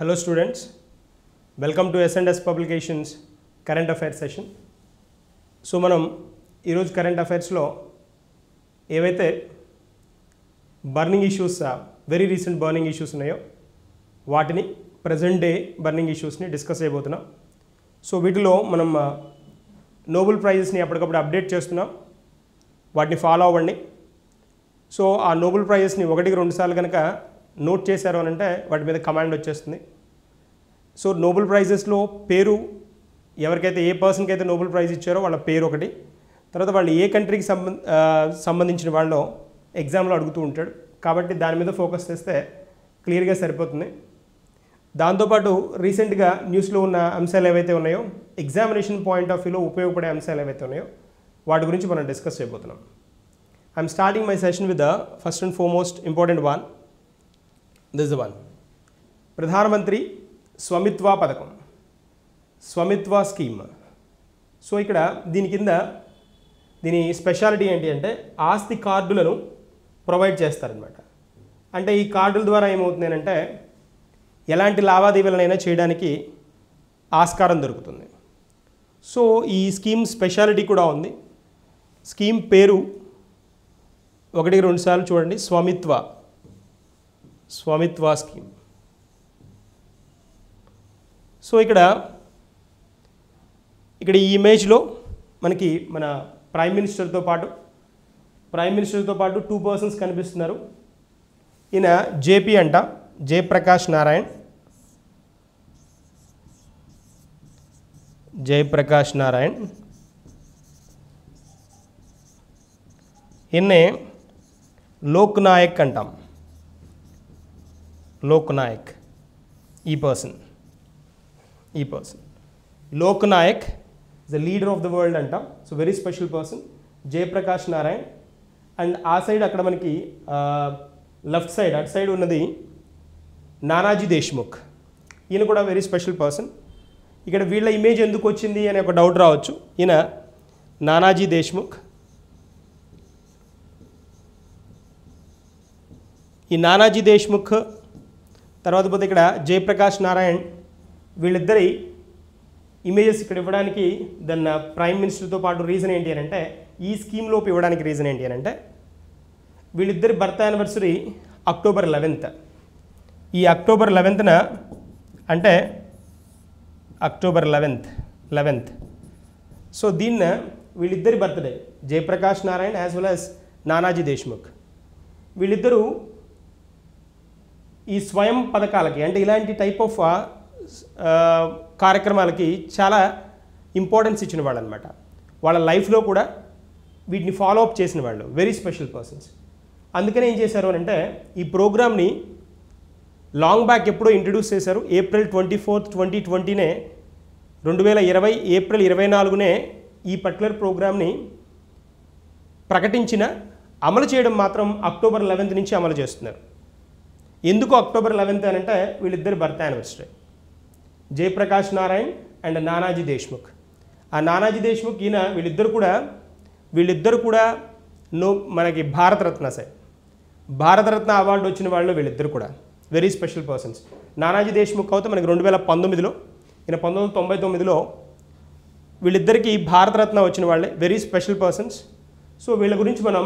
Hello students, welcome to S&S Publications Current Affairs session. So మనం ఈరోజు current అఫైర్స్లో ఏవైతే burning issues very recent burning issues ఉన్నాయో వాటిని present day burning ఇష్యూస్ని discuss చేయబోతున్నాం. So వీటిలో మనం నోబెల్ ప్రైజెస్ని ఎప్పటికప్పుడు అప్డేట్ చేస్తున్నాం, వాటిని ఫాలో అవ్వండి. సో ఆ నోబెల్ ప్రైజెస్ని 1-2 సార్లు కనుక నోట్ చేశారు అని అంటే వాటి మీద కమాండ్ వచ్చేస్తుంది. సో నోబెల్ ప్రైజెస్లో పేరు ఎవరికైతే ఏ పర్సన్కి అయితే నోబెల్ ప్రైజ్ ఇచ్చారో వాళ్ళ పేరు ఒకటి, తర్వాత వాళ్ళు ఏ కంట్రీకి సంబంధించిన వాళ్ళు ఎగ్జామ్లో అడుగుతూ ఉంటాడు, కాబట్టి దాని మీద ఫోకస్ చేస్తే క్లియర్గా సరిపోతుంది. దాంతోపాటు రీసెంట్గా న్యూస్లో ఉన్న అంశాలు ఏవైతే ఉన్నాయో, ఎగ్జామినేషన్ పాయింట్ ఆఫ్ వ్యూలో ఉపయోగపడే అంశాలు ఏవైతే ఉన్నాయో వాటి గురించి మనం డిస్కస్ చేయబోతున్నాం. I'm starting my session with the first and foremost important one. This the one, ప్రధానమంత్రి స్వామిత్వ పథకం, స్వామిత్వ స్కీమ్. సో ఇక్కడ దీని స్పెషాలిటీ ఏంటి అంటే ఆస్తి కార్డులను ప్రొవైడ్ చేస్తారనమాట. అంటే ఈ కార్డుల ద్వారా ఏమవుతుంది అంటే ఎలాంటి లావాదేవీలనైనా చేయడానికి ఆస్కారం దొరుకుతుంది. సో ఈ స్కీమ్ స్పెషాలిటీ కూడా ఉంది. స్కీమ్ పేరు 1-2 సార్లు చూడండి, స్వామిత్వ స్కీమ్. సో ఇక్కడ ఈ ఇమేజ్లో మనకి మన ప్రైమ్ మినిస్టర్తో పాటు 2 పర్సన్స్ కనిపిస్తున్నారు. ఈయన జేపీ అంట, జయప్రకాష్ నారాయణ్. ఈయన్నే లోక్ నాయక్ అంటాం. లోక్ నాయక్ ఈ person Lok Nayak is the leader of the world అంటాం. So very special person Jayaprakash Narayan. And ఆ సైడ్ అక్కడ మనకి లెఫ్ట్ సైడ్ అటు సైడ్ ఉన్నది నానాజీ దేశ్ముఖ్. ఈయన కూడా వెరీ స్పెషల్ పర్సన్. ఇక్కడ వీళ్ళ ఇమేజ్ ఎందుకు వచ్చింది అనే ఒక డౌట్ రావచ్చు. ఈయన నానాజీ దేశ్ముఖ్. ఈ నానాజీ దేశ్ముఖ్ తర్వాత పోతే ఇక్కడ జయప్రకాష్ నారాయణ్, వీళ్ళిద్దరి ఇమేజెస్ ఇక్కడ ఇవ్వడానికి దాన్ని ప్రైమ్ మినిస్టర్తో పాటు రీజన్ ఏంటి అని అంటే, ఈ స్కీమ్లోపు ఇవ్వడానికి రీజన్ ఏంటి అని అంటే వీళ్ళిద్దరి బర్త్ యానివర్సరీ అక్టోబర్ 11th. ఈ అక్టోబర్ 11th అంటే అక్టోబర్ 11th. సో దీన్ని వీళ్ళిద్దరి birthday, Jayaprakash Narayan as well as Nanaji Deshmukh, వీళ్ళిద్దరూ ఈ స్వయం పథకాలకి అంటే ఇలాంటి టైప్ ఆఫ్ కార్యక్రమాలకి చాలా ఇంపార్టెన్స్ ఇచ్చిన వాళ్ళు అనమాట. వాళ్ళ లైఫ్లో కూడా వీటిని ఫాలో అప్ చేసిన వాళ్ళు, వెరీ స్పెషల్ పర్సన్స్. అందుకనే ఏం చేశారు అంటే ఈ ప్రోగ్రామ్ని లాంగ్ బ్యాక్ ఎప్పుడో ఇంట్రడ్యూస్ చేశారు. April 24th, 2020 2020 April 24 ఈ పర్టికులర్ ప్రోగ్రామ్ని ప్రకటించిన, అమలు చేయడం మాత్రం అక్టోబర్ 11th నుంచి అమలు చేస్తున్నారు. ఎందుకు అక్టోబర్ 11th అని అంటే వీళ్ళిద్దరు birth anniversary, Jayaprakash Narayan and Nanaji Deshmukh. ఆ నానాజీ దేశ్ముఖ్ ఈయన వీళ్ళిద్దరు కూడా మనకి భారతరత్న అవార్డు వచ్చిన వాళ్ళు వీళ్ళిద్దరు కూడా very special persons. Nanaji Deshmukh అయితే మనకి 2019లో, ఈయన 1999లో. వీళ్ళిద్దరికీ భారతరత్న వచ్చిన వాళ్ళే, వెరీ స్పెషల్ పర్సన్స్. సో వీళ్ళ గురించి మనం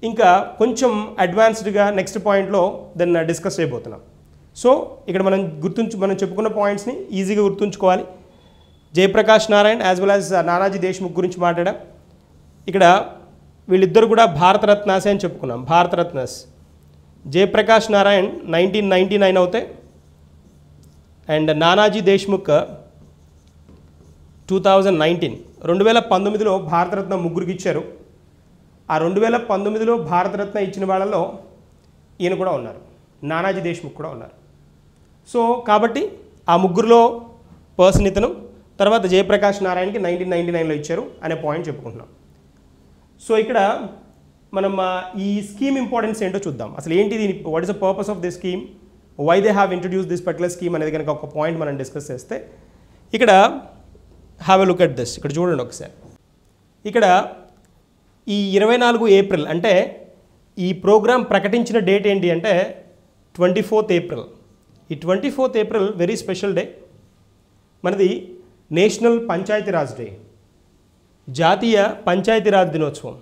ఇంకా కొంచెం అడ్వాన్స్డ్గా నెక్స్ట్ పాయింట్లో దాన్ని డిస్కస్ చేయబోతున్నాం. సో ఇక్కడ మనం చెప్పుకున్న పాయింట్స్ని ఈజీగా గుర్తుంచుకోవాలి. Jayaprakash Narayan as well as Nanaji Deshmukh గురించి మాట్లాడాం. ఇక్కడ వీళ్ళిద్దరు కూడా భారతరత్నాసే అని చెప్పుకున్నాం, భారతరత్నాస్. జయప్రకాష్ నారాయణ్ 1999 అవుతాయి అండ్ నానాజీ దేశ్ముఖ్ 2019. 2019లో భారతరత్న ముగ్గురికి ఇచ్చారు. ఆ 2019లో భారతరత్న ఇచ్చిన వాళ్ళలో ఈయన కూడా ఉన్నారు, నానాజీ దేశ్ముఖ్ కూడా ఉన్నారు. సో కాబట్టి ఆ ముగ్గురులో పర్సన్ ఇతను. తర్వాత జయప్రకాష్ నారాయణకి 1999లో ఇచ్చారు అనే పాయింట్ చెప్పుకుంటున్నాం. సో ఇక్కడ మనం ఈ స్కీమ్ ఇంపార్టెన్స్ ఏంటో చూద్దాం. అసలు ఏంటి దీని, what is the purpose of this scheme, why they have introduce this particular scheme అనేది కనుక ఒక పాయింట్ మనం డిస్కస్ చేస్తే, ఇక్కడ have a look at this. ఇక్కడ చూడండి ఒకసారి. ఇక్కడ ఈ 24 ఏప్రిల్ అంటే ఈ ప్రోగ్రాం ప్రకటించిన డేట్ ఏంటి అంటే 24th April. ఈ 24th April very special day. మనది నేషనల్ పంచాయతీరాజ్ డే, జాతీయ పంచాయతీరాజ్ దినోత్సవం.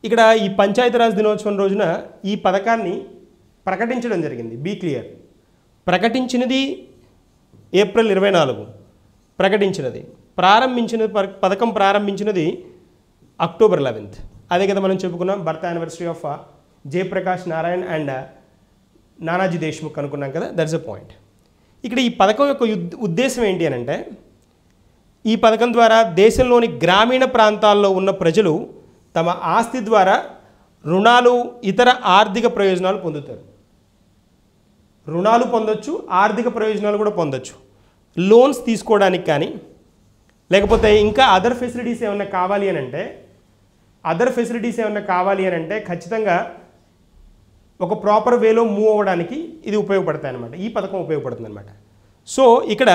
ఇక్కడ ఈ పంచాయతీరాజ్ దినోత్సవం రోజున ఈ పథకాన్ని ప్రకటించడం జరిగింది. Be clear. ప్రకటించినది ఏప్రిల్ 24, ప్రకటించినది పథకం ప్రారంభించినది అక్టోబర్ 11th. అదే కదా మనం చెప్పుకున్నాం, birth anniversary of Jayaprakash Narayan and Nanaji Deshmukh అనుకున్నాం కదా. That's a point. ఇక్కడ ఈ పథకం యొక్క ఉద్దేశం ఏంటి అని అంటే, ఈ పథకం ద్వారా దేశంలోని గ్రామీణ ప్రాంతాల్లో ఉన్న ప్రజలు తమ ఆస్తి ద్వారా రుణాలు, ఇతర ఆర్థిక ప్రయోజనాలు పొందుతారు. రుణాలు పొందొచ్చు, ఆర్థిక ప్రయోజనాలు కూడా పొందొచ్చు. లోన్స్ తీసుకోవడానికి కానీ, లేకపోతే ఇంకా అదర్ ఫెసిలిటీస్ ఏమైనా కావాలి అని అంటే ఖచ్చితంగా ఒక ప్రాపర్ వేలో మూవ్ అవ్వడానికి ఇది ఉపయోగపడతాయి అన్నమాట. ఈ పథకం ఉపయోగపడుతుంది అనమాట. సో ఇక్కడ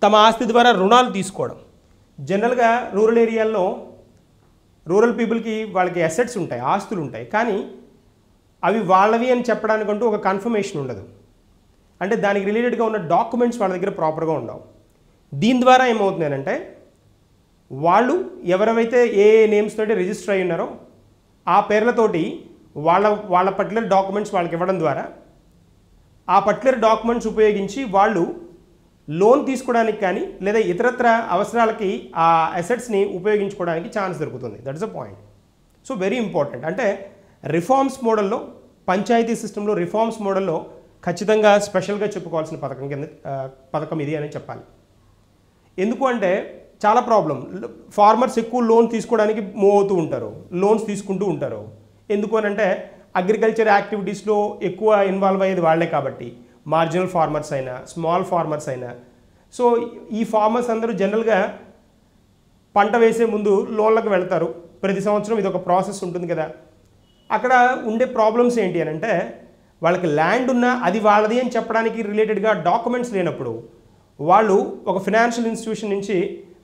తమ ఆస్తి ద్వారా రుణాలు తీసుకోవడం, జనరల్గా రూరల్ ఏరియాల్లో రూరల్ పీపుల్కి వాళ్ళకి అసెట్స్ ఉంటాయి, ఆస్తులు ఉంటాయి, కానీ అవి వాళ్ళవి అని చెప్పడానికంటూ ఒక కన్ఫర్మేషన్ ఉండదు. అంటే దానికి రిలేటెడ్గా ఉన్న డాక్యుమెంట్స్ వాళ్ళ దగ్గర ప్రాపర్గా ఉండవు. దీని ద్వారా ఏమవుతుందంటే, వాళ్ళు ఎవరైతే ఏ నేమ్స్ తోటి రిజిస్టర్ అయి ఉన్నారో ఆ పేర్లతోటి వాళ్ళ పర్టికులర్ డాక్యుమెంట్స్ వాళ్ళకి ఇవ్వడం ద్వారా ఆ పర్టికులర్ డాక్యుమెంట్స్ ఉపయోగించి వాళ్ళు లోన్ తీసుకోవడానికి కానీ లేదా ఇతరత్ర అవసరాలకి ఆ అసెట్స్ని ఉపయోగించుకోవడానికి ఛాన్స్ దొరుకుతుంది. That is a point. So very important. అంటే రిఫార్మ్స్ మోడల్లో, పంచాయతీ సిస్టంలో రిఫార్మ్స్ మోడల్లో ఖచ్చితంగా స్పెషల్గా చెప్పుకోవాల్సిన పథకం ఇది అని చెప్పాలి. ఎందుకు అంటే చాలా ప్రాబ్లం. ఫార్మర్స్ ఎక్కువ లోన్ తీసుకోవడానికి మూవ్ అవుతూ ఉంటారు, లోన్స్ తీసుకుంటూ ఉంటారు. ఎందుకు అని అంటే అగ్రికల్చర్ యాక్టివిటీస్లో ఎక్కువ ఇన్వాల్వ్ అయ్యేది వాళ్ళే కాబట్టి, మార్జినల్ ఫార్మర్స్ అయినా, స్మాల్ ఫార్మర్స్ అయినా. సో ఈ ఫార్మర్స్ అందరూ జనరల్గా పంట వేసే ముందు లోన్లకు వెళ్తారు. ప్రతి సంవత్సరం ఇది ఒక ప్రాసెస్ ఉంటుంది కదా. అక్కడ ఉండే ప్రాబ్లమ్స్ ఏంటి అని అంటే, వాళ్ళకి ల్యాండ్ ఉన్నా అది వాళ్ళది అని చెప్పడానికి రిలేటెడ్గా డాక్యుమెంట్స్ లేనప్పుడు వాళ్ళు ఒక ఫినాన్షియల్ ఇన్స్టిట్యూషన్ నుంచి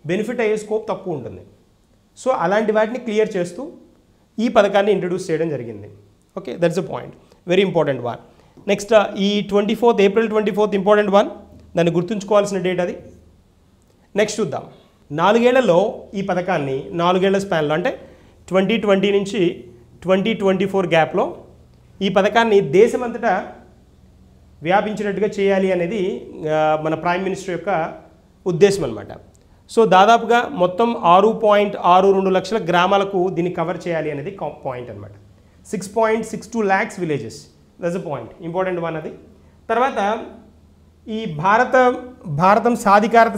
బెనిఫిట్ అయ్యే స్కోప్ తక్కువ ఉంటుంది. సో అలాంటి వాటిని క్లియర్ చేస్తూ ఈ పథకాన్ని ఇంట్రడ్యూస్ చేయడం జరిగింది. Okay, that's a point, very important one. Next ఈ ఏప్రిల్ 24 ఇంపార్టెంట్ వన్, దాన్ని గుర్తుంచుకోవాల్సిన డేట్ అది. నెక్స్ట్ చూద్దాం. 4 ఏళ్లలో ఈ పథకాన్ని 4 ఏళ్ల స్పాన్లో, అంటే 2020 నుంచి 2024 గ్యాప్లో ఈ పథకాన్ని దేశమంతటా వ్యాపించినట్టుగా చేయాలి అనేది మన ప్రైమ్ మినిస్టర్ యొక్క ఉద్దేశం అన్నమాట. సో దాదాపుగా మొత్తం 6.62 లక్షల గ్రామాలకు దీన్ని కవర్ చేయాలి అనేది పాయింట్ అనమాట. 6.62 lakhs villages. That's a point, important one అది. తర్వాత ఈ భారతదేశం సాధికారత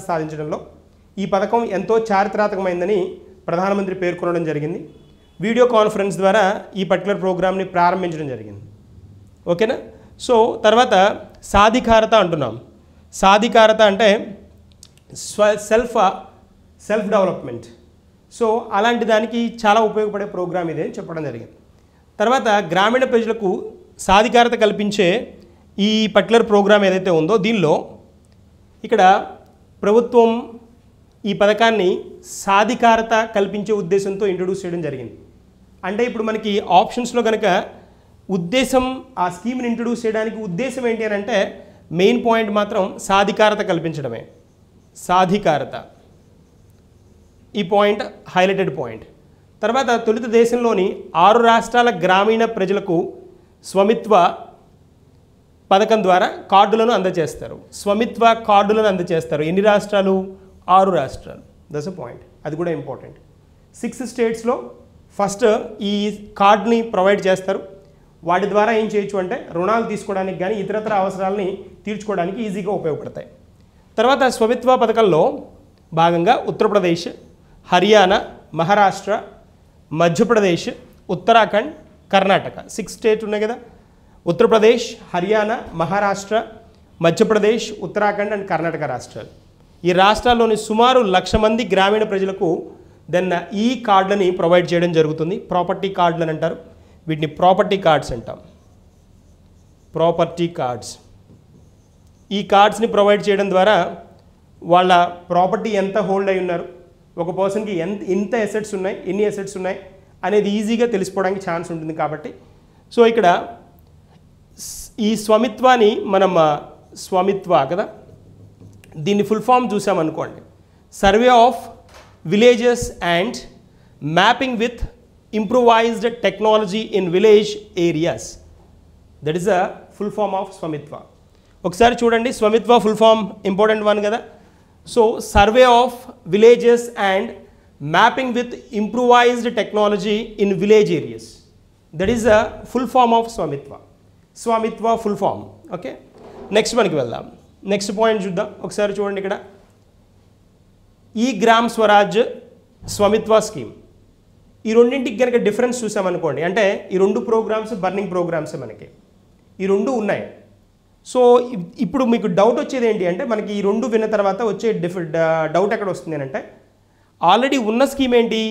సాధించడంలో ఈ పథకం ఎంతో చారిత్రాత్మకమైందని ప్రధానమంత్రి పేర్కొనడం జరిగింది. వీడియో కాన్ఫరెన్స్ ద్వారా ఈ పర్టికులర్ ప్రోగ్రామ్ని ప్రారంభించడం జరిగింది. ఓకేనా. సో తర్వాత సాధికారత అంటున్నాం. సాధికారత అంటే సెల్ఫ్ డెవలప్మెంట్. సో అలాంటి దానికి చాలా ఉపయోగపడే ప్రోగ్రామ్ ఇదే అని చెప్పడం జరిగింది. తర్వాత గ్రామీణ ప్రజలకు సాధికారత కల్పించే ఈ పర్టికులర్ ప్రోగ్రామ్ ఏదైతే ఉందో దీనిలో ఇక్కడ ప్రభుత్వం ఈ పథకాన్ని సాధికారత కల్పించే ఉద్దేశంతో ఇంట్రడ్యూస్ చేయడం జరిగింది. అంటే ఇప్పుడు మనకి ఆప్షన్స్లో కనుక ఉద్దేశం, ఆ స్కీమ్ని ఇంట్రడ్యూస్ చేయడానికి ఉద్దేశం ఏంటి అని అంటే మెయిన్ పాయింట్ మాత్రం సాధికారత కల్పించడమే. సాధికారత, ఈ పాయింట్ హైలైటెడ్ పాయింట్. తర్వాత తొలుత దేశంలోని 6 రాష్ట్రాల గ్రామీణ ప్రజలకు స్వమిత్వ పథకం ద్వారా కార్డులను అందజేస్తారు. స్వమిత్వ కార్డులను అందజేస్తారు. ఎన్ని రాష్ట్రాలు? 6 రాష్ట్రాలు. దట్స్ అ పాయింట్, అది కూడా ఇంపార్టెంట్. 6 స్టేట్స్లో ఫస్ట్ ఈ కార్డ్ని ప్రొవైడ్ చేస్తారు. వాటి ద్వారా ఏం చేయొచ్చు అంటే రుణాలు తీసుకోవడానికి కానీ ఇతరత్ర అవసరాలని తీర్చుకోవడానికి ఈజీగా ఉపయోగపడతాయి. తర్వాత స్వమిత్వ పథకంలో భాగంగా ఉత్తరప్రదేశ్, హర్యానా, మహారాష్ట్ర, మధ్యప్రదేశ్, ఉత్తరాఖండ్, కర్ణాటక 6 స్టేట్ ఉన్నాయి కదా. ఉత్తరప్రదేశ్, హర్యానా, మహారాష్ట్ర, మధ్యప్రదేశ్, ఉత్తరాఖండ్ అండ్ కర్ణాటక రాష్ట్రాలు. ఈ రాష్ట్రాల్లోని సుమారు 1,00,000 మంది గ్రామీణ ప్రజలకు ఈ కార్డులని ప్రొవైడ్ చేయడం జరుగుతుంది. ప్రాపర్టీ కార్డులు అని అంటారు వీటిని, ప్రాపర్టీ కార్డ్స్ అంటాం. Property cards. ఈ కార్డ్స్ని ప్రొవైడ్ చేయడం ద్వారా వాళ్ళ ప్రాపర్టీ ఎంత హోల్డ్ అయి ఉన్నారు, ఒక పర్సన్కి ఎంత ఎసెట్స్ ఉన్నాయి, ఎన్ని ఎసెట్స్ ఉన్నాయి అనేది ఈజీగా తెలిసిపోవడానికి ఛాన్స్ ఉంటుంది కాబట్టి. సో ఇక్కడ ఈ స్వామిత్వాని మనం స్వామిత్వ కదా, దీన్ని ఫుల్ ఫామ్ చూసామనుకోండి, survey of villages and mapping with improvised technology in village areas. That is a full form of Swamitva. ఒకసారి చూడండి, Swamitva full form important one కదా. So survey of villages and mapping with improvised technology in village areas. That is a full form of Swamitva. Swamitva full form. Okay, next మనకి వెళ్దాం. Next point చూద్దాం. ఒకసారి చూడండి, ఇక్కడ ఈ గ్రామ్ స్వరాజ్ స్వామిత్వ స్కీమ్, ఈ రెండింటికి కనుక డిఫరెన్స్ చూసామనుకోండి, అంటే ఈ రెండు ప్రోగ్రామ్స్ బర్నింగ్ ప్రోగ్రామ్స్ మనకి ఈ రెండు ఉన్నాయి. సో ఇప్పుడు మీకు డౌట్ వచ్చేది ఏంటి అంటే, మనకి ఈ రెండు విన్న తర్వాత వచ్చే డౌట్ ఎక్కడ వస్తుంది అని అంటే, ఆల్రెడీ ఉన్న స్కీమ్ ఏంటి,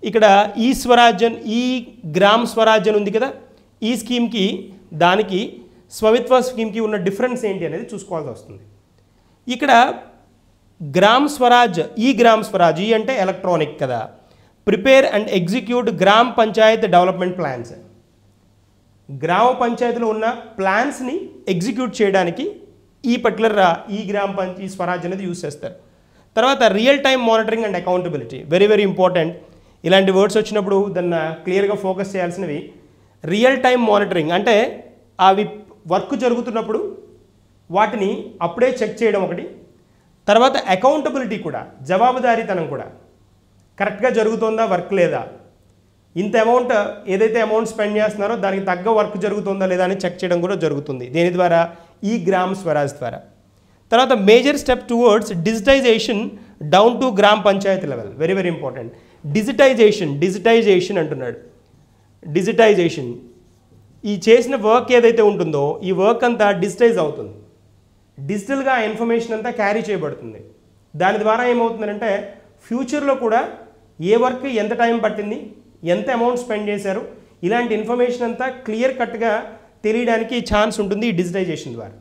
ఇక్కడ ఈ స్వరాజ్యం ఈ గ్రామ్ స్వరాజ్యం ఉంది కదా, ఈ స్కీమ్కి దానికి స్వామిత్వ స్కీమ్కి ఉన్న డిఫరెన్స్ ఏంటి అనేది చూసుకోవాల్సి వస్తుంది. ఇక్కడ గ్రామ్ స్వరాజ్, ఈ గ్రామ్ స్వరాజ్, ఈ అంటే ఎలక్ట్రానిక్ కదా, prepare and execute gram Panchayat development plans, గ్రామ పంచాయతీలో ఉన్న ప్లాన్స్ని ఎగ్జిక్యూట్ చేయడానికి ఈ పర్టికులర్ ఈ స్వరాజ్ అనేది యూజ్ చేస్తారు. తర్వాత real time monitoring and accountability, very very important. ఇలాంటి వర్డ్స్ వచ్చినప్పుడు దాన్ని క్లియర్గా ఫోకస్ చేయాల్సినవి. రియల్ టైమ్ మానిటరింగ్ అంటే అవి వర్క్ జరుగుతున్నప్పుడు వాటిని అప్పుడే చెక్ చేయడం ఒకటి. తర్వాత అకౌంటబిలిటీ కూడా, జవాబుదారీతనం కూడా, కరెక్ట్గా జరుగుతుందా వర్క్ లేదా, ఇంత అమౌంట్ ఏదైతే అమౌంట్ స్పెండ్ చేస్తున్నారో దానికి తగ్గ వర్క్ జరుగుతుందా లేదా అని చెక్ చేయడం కూడా జరుగుతుంది. దేని ద్వారా, ఈ గ్రామ్ స్వరాజ్ ద్వారా. తర్వాత major step towards digitisation down to Gram Panchayat level, very very important. Digitisation అంటున్నాడు. డిజిటైజేషన్, ఈ చేసిన వర్క్ ఏదైతే ఉంటుందో ఈ వర్క్ అంతా డిజిటైజ్ అవుతుంది, డిజిటల్గా ఆ ఇన్ఫర్మేషన్ అంతా క్యారీ చేయబడుతుంది. దాని ద్వారా ఏమవుతుందంటే ఫ్యూచర్లో కూడా ఏ వర్క్ ఎంత టైం పట్టింది, ఎంత అమౌంట్ స్పెండ్ చేశారు, ఇలాంటి ఇన్ఫర్మేషన్ అంతా క్లియర్ కట్గా తెలియడానికి ఛాన్స్ ఉంటుంది ఈ డిజిటైజేషన్ ద్వారా.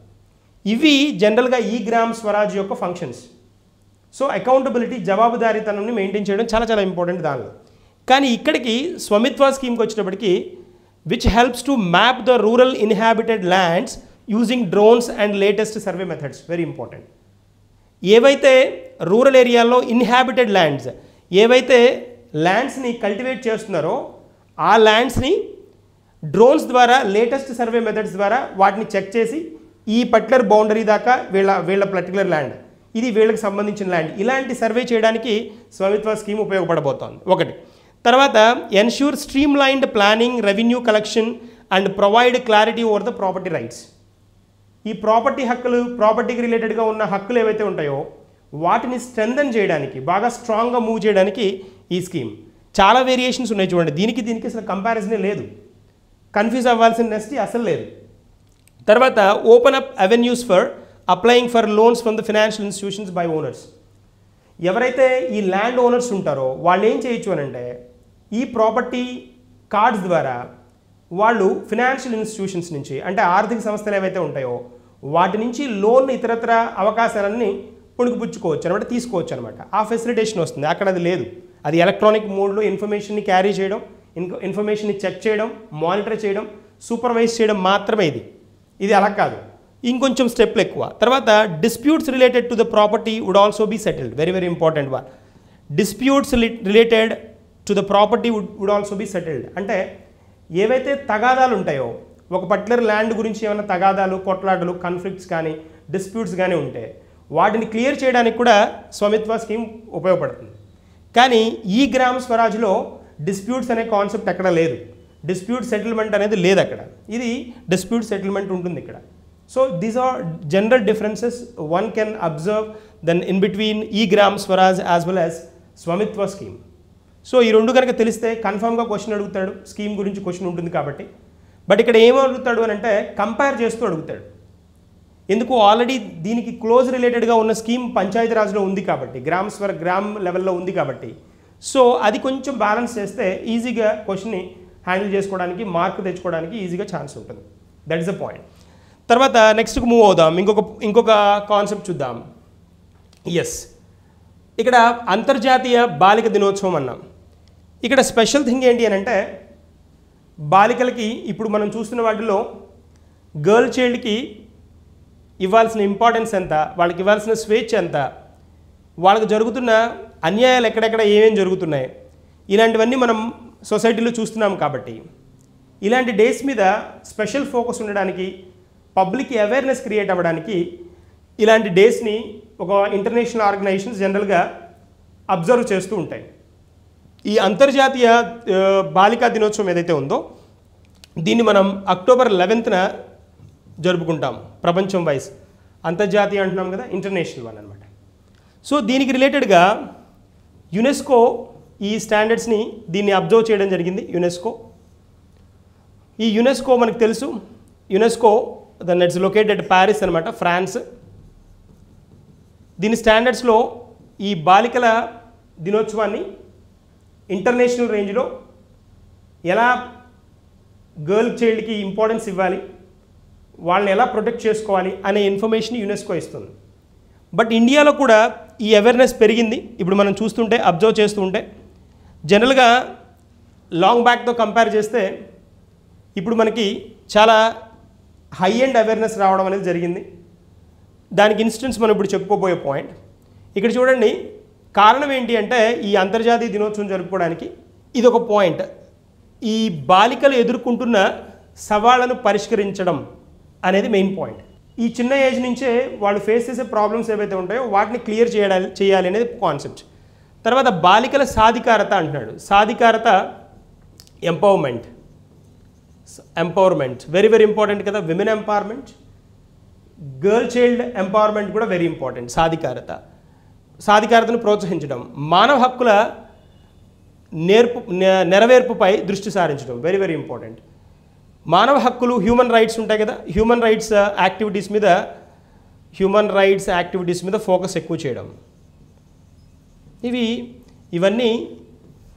ఇవి జనరల్గా ఈ గ్రామ్ స్వరాజ్ యొక్క ఫంక్షన్స్. సో అకౌంటబిలిటీ, జవాబుదారీతనాన్ని మెయింటైన్ చేయడం చాలా చాలా ఇంపార్టెంట్ దానిలో. కానీ ఇక్కడికి స్వామిత్వ స్కీమ్కి వచ్చేటప్పటికి which helps to map the rural inhabited lands using drones and latest survey methods, very important. ఏవైతే రూరల్ ఏరియాల్లో ఇన్హాబిటెడ్ ల్యాండ్స్, ఏవైతే ల్యాండ్స్ని కల్టివేట్ చేస్తున్నారో ఆ ల్యాండ్స్ని డ్రోన్స్ ద్వారా, లేటెస్ట్ సర్వే మెథడ్స్ ద్వారా వాటిని చెక్ చేసి ఈ పర్టికులర్ బౌండరీ దాకా వీళ్ళ పర్టికులర్ ల్యాండ్, ఇది వీళ్ళకి సంబంధించిన ల్యాండ్, ఇలాంటి సర్వే చేయడానికి స్వామిత్వ స్కీమ్ ఉపయోగపడబోతోంది ఒకటి. తర్వాత ensure stream lined planning, revenue collection and provide clarity over the property rights. ఈ ప్రాపర్టీ హక్కులు, ప్రాపర్టీకి రిలేటెడ్గా ఉన్న హక్కులు ఏవైతే ఉంటాయో వాటిని స్ట్రెంథన్ చేయడానికి, బాగా స్ట్రాంగ్గా మూవ్ చేయడానికి ఈ స్కీమ్. చాలా వేరియేషన్స్ ఉన్నాయి చూడండి, దీనికి అసలు కంపారిజనే లేదు, కన్ఫ్యూజ్ అవ్వాల్సిన నెస్టీ అసలు లేదు. తర్వాత open up avenues for applying for loans from the financial institutions by owners. ఎవరైతే ఈ ల్యాండ్ ఓనర్స్ ఉంటారో వాళ్ళు ఏం చేయొచ్చు అని అంటే, ఈ ప్రాపర్టీ కార్డ్స్ ద్వారా వాళ్ళు ఫైనాన్షియల్ ఇన్స్టిట్యూషన్స్ నుంచి, అంటే ఆర్థిక సంస్థలు ఏవైతే ఉంటాయో వాటి నుంచి లోన్ ఇతరత్ర అవకాశాలన్నీ పుణుకుపుచ్చుకోవచ్చు అనమాట, తీసుకోవచ్చు అనమాట. ఆ ఫెసిలిటేషన్ వస్తుంది. అక్కడ అది లేదు. అది ఎలక్ట్రానిక్ మోడ్లో ఇన్ఫర్మేషన్ని క్యారీ చేయడం, ఇన్ఫర్మేషన్ని చెక్ చేయడం, మానిటర్ చేయడం, సూపర్వైజ్ చేయడం మాత్రమే ఇది అలా కాదు, ఇంకొంచెం స్టెప్లు ఎక్కువ. తర్వాత disputes related to the property would also be settled, very very important one. Disputes related to the property would also be settled అంటే ఏవైతే తగాదాలు ఉంటాయో, ఒక పర్టికులర్ ల్యాండ్ గురించి ఏమైనా తగాదాలు, కొట్లాటలు, కాన్ఫ్లిక్ట్స్ కానీ డిస్ప్యూట్స్ కానీ ఉంటే వాటిని క్లియర్ చేయడానికి కూడా స్వామిత్వ స్కీమ్ ఉపయోగపడుతుంది. కానీ ఈ గ్రామ్ స్వరాజ్లో డిస్ప్యూట్స్ అనే కాన్సెప్ట్ ఎక్కడ లేదు, డిస్ప్యూట్ సెటిల్మెంట్ అనేది లేదు అక్కడ. ఇది డిస్ప్యూట్ సెటిల్మెంట్ ఉంటుంది ఇక్కడ. So these are general differences one can observe then in between ఈ Gram Swaraj as well as Swamitva scheme. So ఈ రెండు కనుక తెలిస్తే కన్ఫామ్గా క్వశ్చన్ అడుగుతాడు, స్కీమ్ గురించి క్వశ్చన్ ఉంటుంది కాబట్టి. బట్ ఇక్కడ ఏం అడుగుతాడు అని అంటే కంపేర్ చేస్తూ అడుగుతాడు. ఎందుకు, ఆల్రెడీ దీనికి క్లోజ్ రిలేటెడ్గా ఉన్న స్కీమ్ పంచాయతీరాజ్లో ఉంది కాబట్టి, గ్రామ్ లెవెల్లో ఉంది కాబట్టి, సో అది కొంచెం బ్యాలెన్స్ చేస్తే ఈజీగా క్వశ్చన్ని హ్యాండిల్ చేసుకోవడానికి, మార్క్ తెచ్చుకోవడానికి ఈజీగా ఛాన్స్ ఉంటుంది. That is the point. తర్వాత నెక్స్ట్కి మూవ్ అవుదాం. ఇంకొక కాన్సెప్ట్ చూద్దాం. ఎస్, ఇక్కడ అంతర్జాతీయ బాలిక దినోత్సవం అన్నాం. ఇక్కడ స్పెషల్ థింగ్ ఏంటి అని అంటే, బాలికలకి ఇప్పుడు మనం చూస్తున్న వాటిలో గర్ల్ చైల్డ్కి ఇవ్వాల్సిన ఇంపార్టెన్స్ ఎంత, వాళ్ళకి ఇవ్వాల్సిన స్వేచ్ఛ ఎంత, వాళ్ళకు జరుగుతున్న అన్యాయాలు ఎక్కడెక్కడ ఏమేమి జరుగుతున్నాయి, ఇలాంటివన్నీ మనం సొసైటీలో చూస్తున్నాం. కాబట్టి ఇలాంటి డేస్ మీద స్పెషల్ ఫోకస్ ఉండడానికి, పబ్లిక్ అవేర్నెస్ క్రియేట్ అవ్వడానికి ఇలాంటి డేస్ని ఒక ఇంటర్నేషనల్ ఆర్గనైజేషన్స్ జనరల్గా అబ్జర్వ్ చేస్తూ ఉంటాయి. ఈ అంతర్జాతీయ బాలికా దినోత్సవం ఏదైతే ఉందో దీన్ని మనం అక్టోబర్ 11న జరుపుకుంటాం. ప్రపంచం వైస్ అంతర్జాతీయ అంటున్నాం కదా, ఇంటర్నేషనల్ వన్ అనమాట. సో దీనికి రిలేటెడ్గా యునెస్కో ఈ స్టాండర్డ్స్ని దీన్ని అబ్జర్వ్ చేయడం జరిగింది. ఈ యునెస్కో మనకు తెలుసు, యునెస్కో దాన్ని ఇట్స్ లొకేటెడ్ ప్యారిస్ అనమాట, ఫ్రాన్స్. దీని స్టాండర్డ్స్లో ఈ బాలికల దినోత్సవాన్ని ఇంటర్నేషనల్ రేంజ్లో ఎలా గర్ల్ చైల్డ్కి ఇంపార్టెన్స్ ఇవ్వాలి, వాళ్ళని ఎలా ప్రొటెక్ట్ చేసుకోవాలి అనే ఇన్ఫర్మేషన్ యునెస్కో ఇస్తుంది. బట్ ఇండియాలో కూడా ఈ అవేర్నెస్ పెరిగింది. ఇప్పుడు మనం చూస్తుంటే, అబ్జర్వ్ చేస్తూ ఉంటే, జనరల్గా లాంగ్ బ్యాక్తో కంపేర్ చేస్తే ఇప్పుడు మనకి చాలా హై ఎండ్ అవేర్నెస్ రావడం అనేది జరిగింది. దానికి ఇన్స్టెన్స్ మనం ఇప్పుడు చెప్పుకోబోయే పాయింట్ ఇక్కడ చూడండి. కారణం ఏంటి అంటే ఈ అంతర్జాతీయ దినోత్సవం జరుపుకోవడానికి ఇది ఒక పాయింట్. ఈ బాలికలు ఎదుర్కొంటున్న సవాళ్లను పరిష్కరించడం అనేది మెయిన్ పాయింట్. ఈ చిన్న ఏజ్ నుంచే వాళ్ళు ఫేస్ చేసే ప్రాబ్లమ్స్ ఏవైతే ఉంటాయో వాటిని క్లియర్ చేయాలి అనేది కాన్సెప్ట్. తర్వాత బాలికల సాధికారత అంటున్నాడు. సాధికారత, ఎంపవర్మెంట్ వెరీ వెరీ ఇంపార్టెంట్ కదా. Women empowerment, girl child empowerment కూడా వెరీ ఇంపార్టెంట్. సాధికారతను ప్రోత్సహించడం, మానవ హక్కుల నెరవేర్పుపై దృష్టి సారించడం వెరీ వెరీ ఇంపార్టెంట్. మానవ హక్కులు, హ్యూమన్ రైట్స్ ఉంటాయి కదా, హ్యూమన్ రైట్స్ యాక్టివిటీస్ మీద ఫోకస్ ఎక్కువ చేయడం. ఇవన్నీ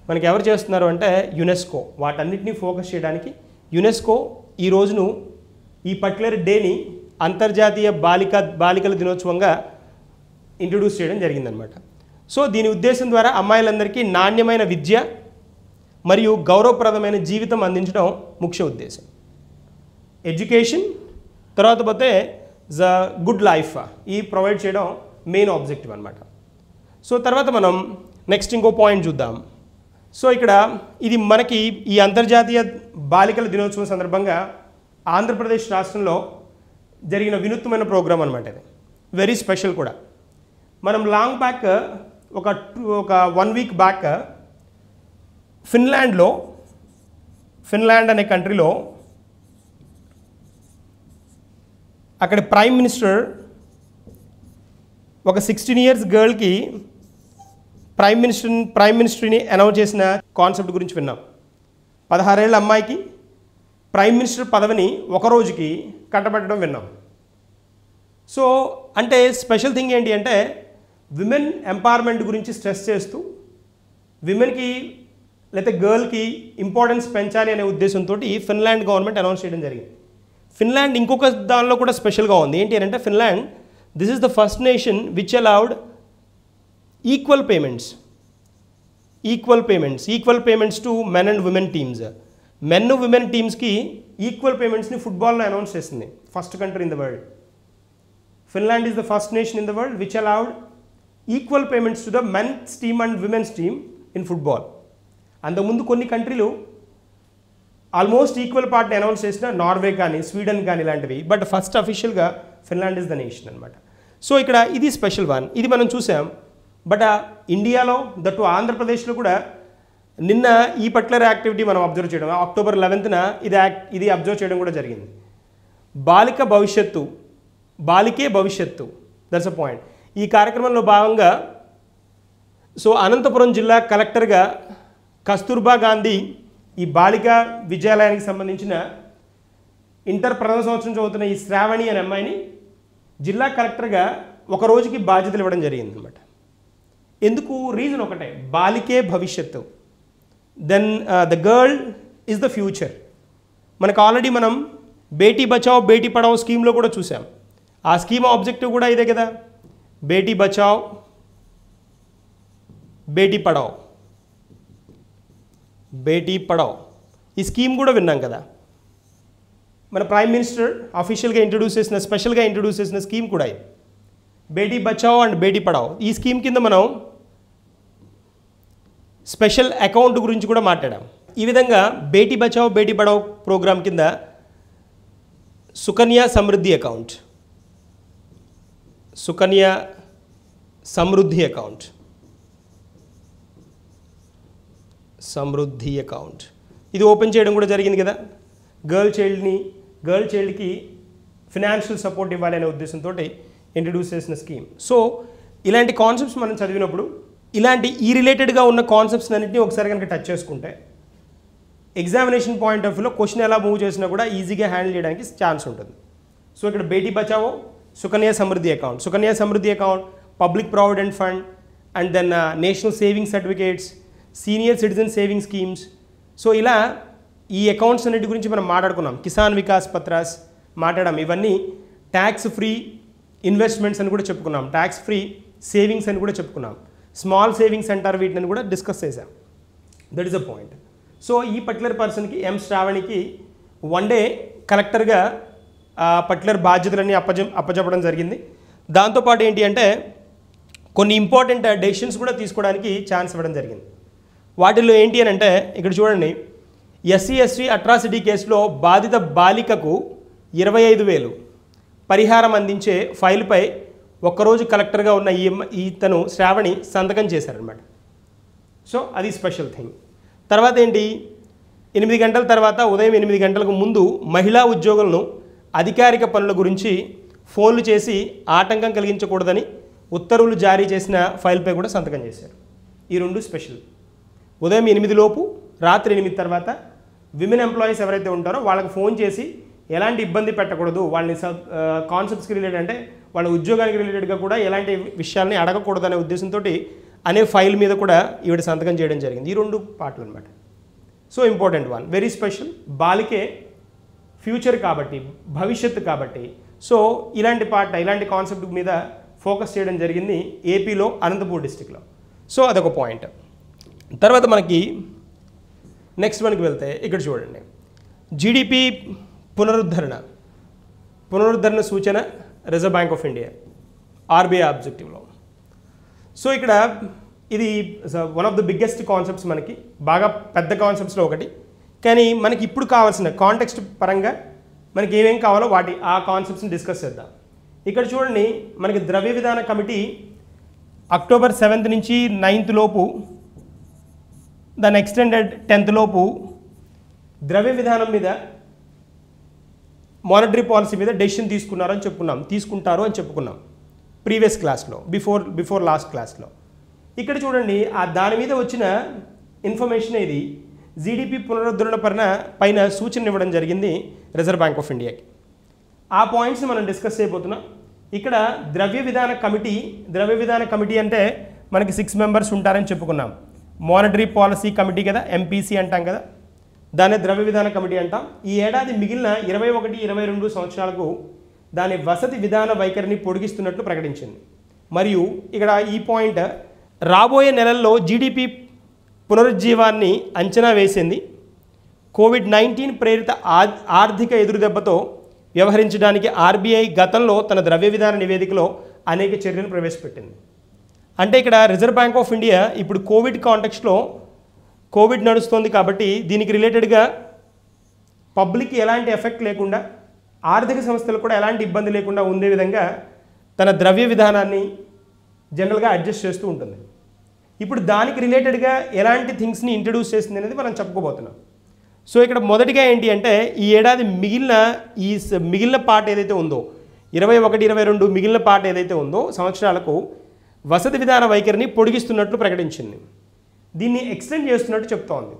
మనకి ఎవరు చేస్తున్నారు అంటే యునెస్కో. వాటన్నిటినీ ఫోకస్ చేయడానికి యునెస్కో ఈ రోజును, ఈ పర్టికులర్ డేని అంతర్జాతీయ బాలికల దినోత్సవంగా ఇంట్రడ్యూస్ చేయడం జరిగిందనమాట. సో దీని ఉద్దేశం ద్వారా అమ్మాయిలందరికీ నాణ్యమైన విద్య మరియు గౌరవప్రదమైన జీవితం అందించడం ముఖ్య ఉద్దేశం. ఎడ్యుకేషన్, తర్వాత పోతే గుడ్ లైఫ్ ఈ ప్రొవైడ్ చేయడం మెయిన్ ఆబ్జెక్టివ్ అనమాట. సో తర్వాత మనం నెక్స్ట్ ఇంకో పాయింట్ చూద్దాం. సో ఇక్కడ ఇది మనకి ఈ అంతర్జాతీయ బాలికల దినోత్సవం సందర్భంగా ఆంధ్రప్రదేశ్ రాష్ట్రంలో జరిగిన వినూత్నమైన ప్రోగ్రాం అనమాట. ఇది వెరీ స్పెషల్ కూడా. మనం లాంగ్ బ్యాక్ ఒక 1 వీక్ బ్యాక్ ఫిన్లాండ్ అనే కంట్రీలో అక్కడ ప్రైమ్ మినిస్టర్ ఒక 16 ఇయర్స్ గర్ల్కి ప్రైమ్ మినిస్టర్ని అనౌన్స్ చేసిన కాన్సెప్ట్ గురించి విన్నాం. 16 ఏళ్ళ అమ్మాయికి ప్రైమ్ మినిస్టర్ పదవిని ఒక రోజుకి కట్టబెట్టడం విన్నాం. సో అంటే స్పెషల్ థింగ్ ఏంటి అంటే విమెన్ ఎంపవర్మెంట్ గురించి స్ట్రెస్ చేస్తూ విమెన్కి లేకపోతే గర్ల్కి ఇంపార్టెన్స్ పెంచాలి అనే ఉద్దేశంతో ఫిన్లాండ్ గవర్నమెంట్ అనౌన్స్ చేయడం జరిగింది. ఫిన్లాండ్ ఇంకొక దానిలో కూడా స్పెషల్గా ఉంది. ఏంటి అంటే Finland this is the first nation which allowed equal payments to men and women teams. Men women టీమ్స్కి ఈక్వల్ పేమెంట్స్ని ఫుట్బాల్లో అనౌన్స్ చేసింది. First country in the world. Finland is the first nation in the world which allowed equal payments to the men's team and women's team in football. అంతకుముందు కొన్ని కంట్రీలు almost equal పార్ట్ని announce చేసిన నార్వే కానీ Sweden కానీ ఇలాంటివి. But first అఫీషియల్గా Finland is the nation అనమాట. సో ఇక్కడ ఇది స్పెషల్ వన్, ఇది మనం చూసాం. బట్ ఇండియాలో దట్టు ఆంధ్రప్రదేశ్లో కూడా నిన్న ఈ పర్టికులర్ యాక్టివిటీ మనం అబ్జర్వ్ చేయడం, అక్టోబర్ 11న ఇది అబ్జర్వ్ చేయడం కూడా జరిగింది. బాలికే భవిష్యత్తు, దట్స్ అ పాయింట్. ఈ కార్యక్రమంలో భాగంగా సో అనంతపురం జిల్లా కలెక్టర్గా కస్తూర్బా గాంధీ ఈ బాలికా విద్యాలయానికి సంబంధించిన ఇంటర్ ప్రథమ సంవత్సరం చదువుతున్న ఈ శ్రావణి అనే అమ్మాయిని జిల్లా కలెక్టర్గా ఒక రోజుకి బాధ్యతలు ఇవ్వడం జరిగింది అనమాట. ఎందుకు? రీజన్ ఒకటే, బాలికే భవిష్యత్తు. Then the girl is the future. మనకు ఆల్రెడీ మనం బేటీ బచావ్ బేటీ పడావ్ స్కీమ్లో కూడా చూసాం. ఆ స్కీమ్ ఆబ్జెక్టివ్ కూడా ఇదే కదా, బేటీ బచావ్ బేటీ పడావ్ ఈ స్కీమ్ కూడా విన్నాం కదా. మన ప్రైమ్ మినిస్టర్ అఫీషియల్గా స్పెషల్గా ఇంట్రడ్యూస్ చేసిన స్కీమ్ కూడా ఇది. బేటీ బచావో అండ్ బేటీ పడావో. ఈ స్కీమ్ కింద మనం స్పెషల్ అకౌంట్ గురించి కూడా మాట్లాడాం. ఈ విధంగా బేటీ బచావో బేటీ పడావో ప్రోగ్రాం కింద సుకన్య సమృద్ధి అకౌంట్, సుకన్య సమృద్ధి అకౌంట్, సమృద్ధి అకౌంట్ ఇది ఓపెన్ చేయడం కూడా జరిగింది కదా. గర్ల్ చైల్డ్కి ఫినాన్షియల్ సపోర్ట్ ఇవ్వాలనే ఉద్దేశంతో ఇంట్రడ్యూస్ చేసిన స్కీమ్. సో ఇలాంటి కాన్సెప్ట్స్ మనం చదివినప్పుడు ఇలాంటి ఈ రిలేటెడ్గా ఉన్న కాన్సెప్ట్స్ అన్నింటినీ ఒకసారి కనుక టచ్ చేసుకుంటే ఎగ్జామినేషన్ పాయింట్ ఆఫ్ వ్యూలో క్వశ్చన్ ఎలా మూవ్ చేసినా కూడా ఈజీగా హ్యాండిల్ చేయడానికి ఛాన్స్ ఉంటుంది. సో ఇక్కడ Beti Bachao Sukanya Samriddhi account, public provident fund and then national saving certificates, senior citizen saving schemes. So ఇలా ఈ అకౌంట్స్ అన్నిటి గురించి మనం మాట్లాడుకున్నాం. కిసాన్ వికాస్ పత్రాస్ మాట్లాడాం. ఇవన్నీ ట్యాక్స్ ఫ్రీ ఇన్వెస్ట్మెంట్స్ అని కూడా చెప్పుకున్నాం, ట్యాక్స్ ఫ్రీ సేవింగ్స్ అని కూడా చెప్పుకున్నాం, స్మాల్ సేవింగ్స్ అంటారు వీటిని కూడా డిస్కస్ చేసాం. That is a point. So ఈ పర్టికులర్ పర్సన్కి ఎం శ్రావణికి వన్ డే కలెక్టర్గా పర్టికులర్ బాధ్యతలన్నీ అప్పచెప్పడం జరిగింది. దాంతోపాటు ఏంటి అంటే కొన్ని ఇంపార్టెంట్ డెసిషన్స్ కూడా తీసుకోవడానికి ఛాన్స్ ఇవ్వడం జరిగింది. వాటిల్లో ఏంటి అని అంటే ఇక్కడ చూడండి, ఎస్సీ అట్రాసిటీ కేసులో బాధిత బాలికకు 25,000 పరిహారం అందించే ఫైల్పై ఒక్కరోజు కలెక్టర్గా ఉన్న ఈతను శ్రావణి సంతకం చేశారనమాట. సో అది స్పెషల్ థింగ్. తర్వాత ఏంటి, 8 గంటల తర్వాత ఉదయం 8 గంటలకు ముందు మహిళా ఉద్యోగులను అధికారిక పనుల గురించి ఫోన్లు చేసి ఆటంకం కలిగించకూడదని ఉత్తర్వులు జారీ చేసిన ఫైల్పై కూడా సంతకం చేశారు. ఈ రెండు స్పెషల్. ఉదయం 8 లోపు రాత్రి 8 తర్వాత విమెన్ ఎంప్లాయీస్ ఎవరైతే ఉంటారో వాళ్ళకి ఫోన్ చేసి ఎలాంటి ఇబ్బంది పెట్టకూడదు, వాళ్ళని కాన్సెప్ట్స్కి రిలేటెడ్ అంటే వాళ్ళ ఉద్యోగానికి రిలేటెడ్గా కూడా ఎలాంటి విషయాల్ని అడగకూడదు అనే ఉద్దేశంతో అనే ఫైల్ మీద కూడా ఈవిడ సంతకం చేయడం జరిగింది. ఈ రెండు పార్ట్లు అనమాట. So important one, very special. బాలికే ఫ్యూచర్ కాబట్టి, భవిష్యత్తు కాబట్టి, సో ఇలాంటి కాన్సెప్ట్ మీద ఫోకస్ చేయడం జరిగింది ఏపీలో అనంతపూర్ డిస్టిక్లో. సో అదొక పాయింట్. తర్వాత మనకి నెక్స్ట్ వన్కి వెళ్తే ఇక్కడ చూడండి, జీడిపి పునరుద్ధరణ సూచన Reserve Bank of India RBI ఆబ్జెక్టివ్లో. సో ఇక్కడ ఇది one of the biggest concepts, మనకి బాగా పెద్ద కాన్సెప్ట్స్లో ఒకటి. కానీ మనకి ఇప్పుడు కావాల్సిన కాంటెక్స్ట్ పరంగా మనకి ఏమేం కావాలో ఆ కాన్సెప్ట్స్ని డిస్కస్ చేద్దాం. ఇక్కడ చూడండి, మనకి ద్రవ్య విధాన కమిటీ అక్టోబర్ 7th నుంచి 9th లోపు, దాని ఎక్స్టెండెడ్ 10th లోపు ద్రవ్య విధానం మీద, మానిటరీ పాలసీ మీద డెసిషన్ తీసుకుంటారు అని చెప్పుకున్నాం ప్రీవియస్ క్లాస్లో, బిఫోర్ లాస్ట్ క్లాస్లో. ఇక్కడ చూడండి, దాని మీద వచ్చిన ఇన్ఫర్మేషన్ ఇది జీడిపి పునరుద్ధరణ పైన సూచన ఇవ్వడం జరిగింది రిజర్వ్ బ్యాంక్ ఆఫ్ ఇండియాకి. ఆ పాయింట్స్ని మనం డిస్కస్ చేయబోతున్నాం. ఇక్కడ ద్రవ్య విధాన కమిటీ అంటే మనకి 6 members ఉంటారని చెప్పుకున్నాం. మానిటరీ పాలసీ కమిటీ కదా, ఎంపీసీ అంటాం కదా, దాన్ని ద్రవ్య విధాన కమిటీ అంటాం. ఈ ఏడాది మిగిలిన 21-22 సంవత్సరాలకు దాని వసతి విధాన వైఖరిని పొడిగిస్తున్నట్లు ప్రకటించింది. మరియు ఇక్కడ ఈ పాయింట్, రాబోయే నెలల్లో జీడిపి పునరుజ్జీవాన్ని అంచనా వేసింది. కోవిడ్-19 ప్రేరిత ఆర్థిక ఎదురుదెబ్బతో వ్యవహరించడానికి ఆర్బీఐ గతంలో తన ద్రవ్య విధాన నివేదికలో అనేక చర్యలు ప్రవేశపెట్టింది. అంటే ఇక్కడ రిజర్వ్ బ్యాంక్ ఆఫ్ ఇండియా ఇప్పుడు కోవిడ్ కాంటెక్స్ట్లో, కోవిడ్ నడుస్తుంది కాబట్టి దీనికి రిలేటెడ్గా పబ్లిక్కి ఎలాంటి ఎఫెక్ట్ లేకుండా, ఆర్థిక సంస్థలు కూడా ఎలాంటి ఇబ్బంది లేకుండా ఉండే విధంగా తన ద్రవ్య విధానాన్ని జనరల్గా అడ్జస్ట్ చేస్తూ ఉంటుంది. ఇప్పుడు దానికి రిలేటెడ్గా ఎలాంటి థింగ్స్ని ఇంట్రడ్యూస్ చేసింది అనేది మనం చెప్పుకోబోతున్నాం. సో ఇక్కడ మొదటిగా ఏంటి అంటే, ఈ ఏడాది మిగిలిన పార్ట్ ఏదైతే ఉందో, 21-22 మిగిలిన పార్ట్ ఏదైతే ఉందో సంవత్సరాలకు వసతి విధాన వైఖరిని పొడిగిస్తున్నట్లు ప్రకటించింది. దీన్ని ఎక్స్టెండ్ చేస్తున్నట్టు చెప్తోంది.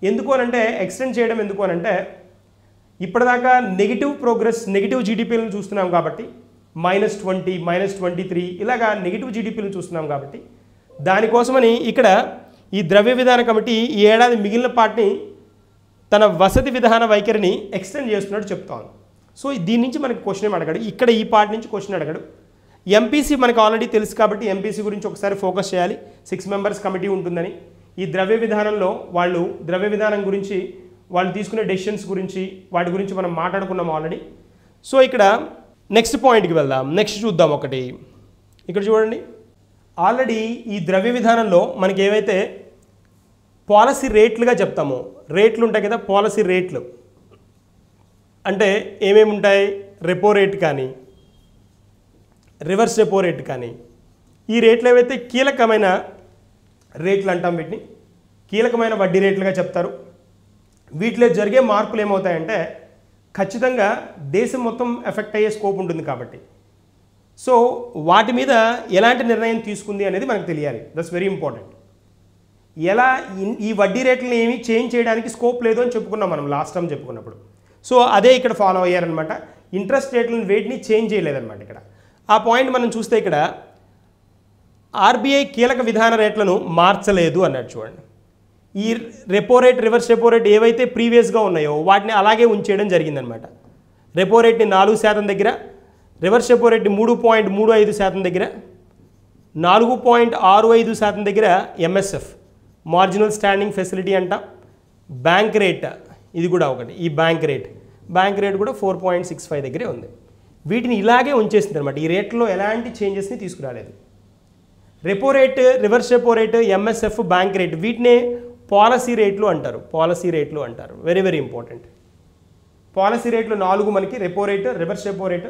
ఎందుకు అనంటే, ఎక్స్టెండ్ చేయడం ఎందుకు అనంటే, ఇప్పటిదాకా నెగిటివ్ జీడిపిలను చూస్తున్నాం కాబట్టి, -20, -23 ఇలాగా నెగిటివ్ జీడిపిలను చూస్తున్నాం కాబట్టి, దానికోసమని ఇక్కడ ఈ ద్రవ్య విధాన కమిటీ ఈ ఏడాది మిగిలిన పార్ట్ని తన వసతి విధాన వైఖరిని ఎక్స్టెండ్ చేస్తున్నట్టు చెప్తోంది. సో దీని నుంచి మనకి క్వశ్చన్ అడగడు, ఇక్కడ ఈ పార్ట్ నుంచి క్వశ్చన్ అడగడు. ఎంపీసీ మనకు ఆల్రెడీ తెలుసు కాబట్టి ఎంపీసీ గురించి ఒకసారి ఫోకస్ చేయాలి. 6 members కమిటీ ఉంటుందని, ఈ ద్రవ్య విధానంలో వాళ్ళు ద్రవ్య విధానం గురించి వాళ్ళు తీసుకునే డెసిషన్స్ గురించి వాటి గురించి మనం మాట్లాడుకున్నాం ఆల్రెడీ. సో ఇక్కడ నెక్స్ట్ పాయింట్కి వెళ్దాం. నెక్స్ట్ చూద్దాం ఒకటి. ఇక్కడ చూడండి, ఆల్రెడీ ఈ ద్రవ్య విధానంలో మనకి ఏవైతే పాలసీ రేట్లుగా చెప్తామో, రేట్లు ఉంటాయి కదా, పాలసీ రేట్లు అంటే ఏమేమి ఉంటాయి? రెపో రేట్ కానీ, రివర్స్ రెపో రేట్ కానీ, ఈ రేట్లు ఏవైతే కీలకమైన రేట్లు అంటాం, వీటిని కీలకమైన వడ్డీ రేట్లుగా చెప్తారు. వీటిలో జరిగే మార్పులు ఏమవుతాయంటే ఖచ్చితంగా దేశం మొత్తం ఎఫెక్ట్ అయ్యే స్కోప్ ఉంటుంది కాబట్టి, సో వాటి మీద ఎలాంటి నిర్ణయం తీసుకుంది అనేది మనకు తెలియాలి. That's very important. ఎలా ఈ వడ్డీ రేట్లను ఏమీ చేంజ్ చేయడానికి స్కోప్ లేదు అని చెప్పుకున్నాం మనం లాస్ట్ టైం చెప్పుకున్నప్పుడు. సో అదే ఇక్కడ ఫాలో అయ్యారనమాట. ఇంట్రెస్ట్ రేట్లను వేటిని చేంజ్ చేయలేదన్నమాట. ఇక్కడ ఆ పాయింట్ మనం చూస్తే ఇక్కడ ఆర్బీఐ కీలక విధాన రేట్లను మార్చలేదు అన్నట్టు చూడండి. ఈ repo rate, reverse repo rate ఏవైతే ప్రీవియస్గా ఉన్నాయో వాటిని అలాగే ఉంచేయడం జరిగిందనమాట. రెపో రేట్ని 4% దగ్గర, రివర్స్ రెపో రేట్ని 3.35% దగ్గర, 4.65% దగ్గర ఎంఎస్ఎఫ్ మార్జినల్ స్టాండింగ్ ఫెసిలిటీ అంట. బ్యాంక్ రేట్ ఇది కూడా ఒకటి. ఈ బ్యాంక్ రేట్ కూడా 4.65 దగ్గరే ఉంది. వీటిని ఇలాగే ఉంచేసింది అనమాట. ఈ రేట్లో ఎలాంటి చేంజెస్ని తీసుకురాలేదు. Repo rate, reverse repo rate, MSF, bank rate వీటినే పాలసీ రేట్లు అంటారు. పాలసీ రేట్లు అంటారు. Very very important. పాలసీ రేట్లు 4 మనకి: repo rate, reverse repo rate,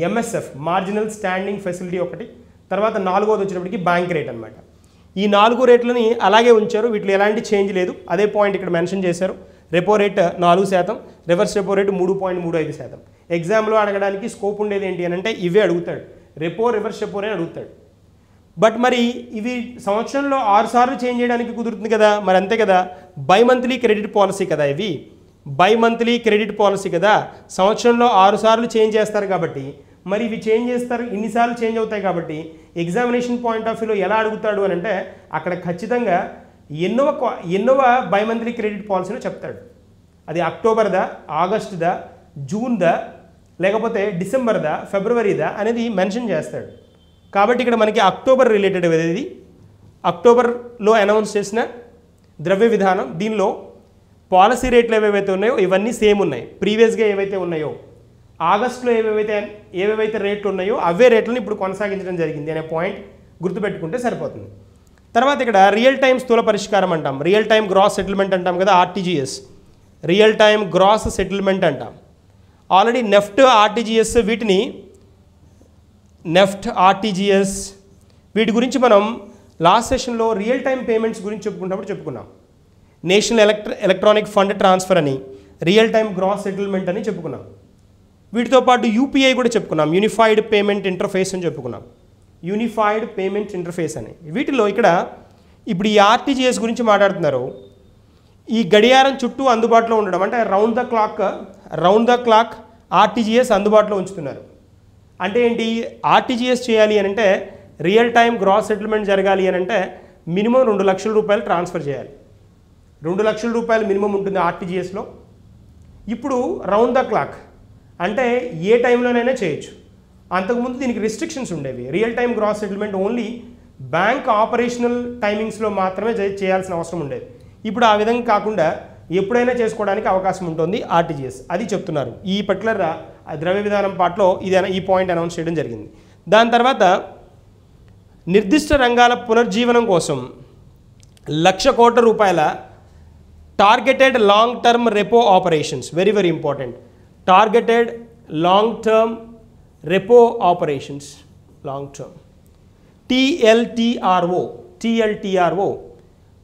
MSF marginal standing facility ఒకటి, తర్వాత 4వది వచ్చినప్పటికి బ్యాంక్ రేట్ అనమాట. ఈ 4 రేట్లని అలాగే ఉంచారు. వీటిలో ఎలాంటి చేంజ్ లేదు. అదే పాయింట్ ఇక్కడ మెన్షన్ చేశారు. Repo rate 4%, reverse repo rate 3.35%. ఎగ్జామ్లో అడగడానికి స్కోప్ ఉండేది ఏంటి అని అంటే ఇవే అడుగుతాడు. రెపో, రివర్స్ రెపో రేట్ అడుగుతాడు. బట్ మరి ఇవి సంవత్సరంలో 6 సార్లు చేంజ్ చేయడానికి కుదురుతుంది కదా, మరి అంతే కదా. బై మంత్లీ క్రెడిట్ పాలసీ కదా ఇవి. బై మంత్లీ క్రెడిట్ పాలసీ కదా, సంవత్సరంలో 6 సార్లు చేంజ్ చేస్తారు కాబట్టి, మరి ఇవి చేంజ్ చేస్తారు, ఇన్నిసార్లు చేంజ్ అవుతాయి కాబట్టి ఎగ్జామినేషన్ పాయింట్ ఆఫ్ వ్యూలో ఎలా అడుగుతాడు అని అంటే అక్కడ ఖచ్చితంగా ఎన్నవ బై మంత్లీ క్రెడిట్ పాలసీలో చెప్తాడు. అది అక్టోబర్దా, ఆగస్టుదా, జూన్దా, లేకపోతే డిసెంబర్దా, ఫిబ్రవరిదా అనేది మెన్షన్ చేస్తాడు. కాబట్టి ఇక్కడ మనకి అక్టోబర్ రిలేటెడ్ ఇది. అక్టోబర్లో అనౌన్స్ చేసిన ద్రవ్య విధానం, దీనిలో పాలసీ రేట్లు ఏవేవైతే ఉన్నాయో ఇవన్నీ సేమ్ ఉన్నాయి. ప్రీవియస్గా ఏవైతే ఉన్నాయో, ఆగస్టులో ఏవేవైతే రేట్లు ఉన్నాయో అవే రేట్లను ఇప్పుడు కొనసాగించడం జరిగింది అనే పాయింట్ గుర్తుపెట్టుకుంటే సరిపోతుంది. తర్వాత ఇక్కడ రియల్ టైమ్ స్థూల పరిష్కారం అంటాం, రియల్ టైమ్ గ్రాస్ సెటిల్మెంట్ అంటాం కదా, RTGS, real time gross settlement అంటాం. Already NEFT, RTGS, NEFT, RTGS వీటి గురించి మనం లాస్ట్ సెషన్లో రియల్ టైమ్ పేమెంట్స్ గురించి చెప్పుకున్నాం. నేషనల్ ఎలక్ట్రానిక్ ఫండ్ ట్రాన్స్ఫర్ అని, రియల్ టైమ్ గ్రాస్ సెటిల్మెంట్ అని చెప్పుకున్నాం. వీటితో పాటు యూపీఐ కూడా చెప్పుకున్నాం, యూనిఫైడ్ పేమెంట్ ఇంటర్ఫేస్ అని చెప్పుకున్నాం. యూనిఫైడ్ పేమెంట్ ఇంటర్ఫేస్ అని. వీటిలో ఇక్కడ ఇప్పుడు ఈ ఆర్టీజీఎస్ గురించి మాట్లాడుతున్నారు. ఈ గడియారం చుట్టూ అందుబాటులో ఉండడం అంటే రౌండ్ ద క్లాక్ ఆర్టీజీఎస్ అందుబాటులో ఉంచుతున్నారు. అంటే ఏంటి? ఆర్టీజీఎస్ చేయాలి అని అంటే, రియల్ టైమ్ గ్రాస్ సెటిల్మెంట్ జరగాలి అని అంటే మినిమం 2 లక్షల రూపాయలు ట్రాన్స్ఫర్ చేయాలి. 2 లక్షల రూపాయలు మినిమం ఉంటుంది ఆర్టీజీఎస్లో. ఇప్పుడు రౌండ్ ద క్లాక్ అంటే ఏ టైంలోనైనా చేయొచ్చు. అంతకుముందు దీనికి రిస్ట్రిక్షన్స్ ఉండేవి. Real time gross settlement only bank operational టైమింగ్స్లో మాత్రమే చేయాల్సిన అవసరం ఉండేది. ఇప్పుడు ఆ విధంగా కాకుండా ఎప్పుడైనా చేసుకోవడానికి అవకాశం ఉంటుంది ఆర్టీజీఎస్. అది చెప్తున్నారు ఈ పర్టికులర్ ద్రవ్య విధానం పార్ట్లో. ఈ పాయింట్ అనౌన్స్ చేయడం జరిగింది. దాని తర్వాత నిర్దిష్ట రంగాల పునర్జీవనం కోసం 1,00,000 కోట్ల రూపాయల targeted long term repo operations, very very important, targeted long term repo operations, long term, TLTRO,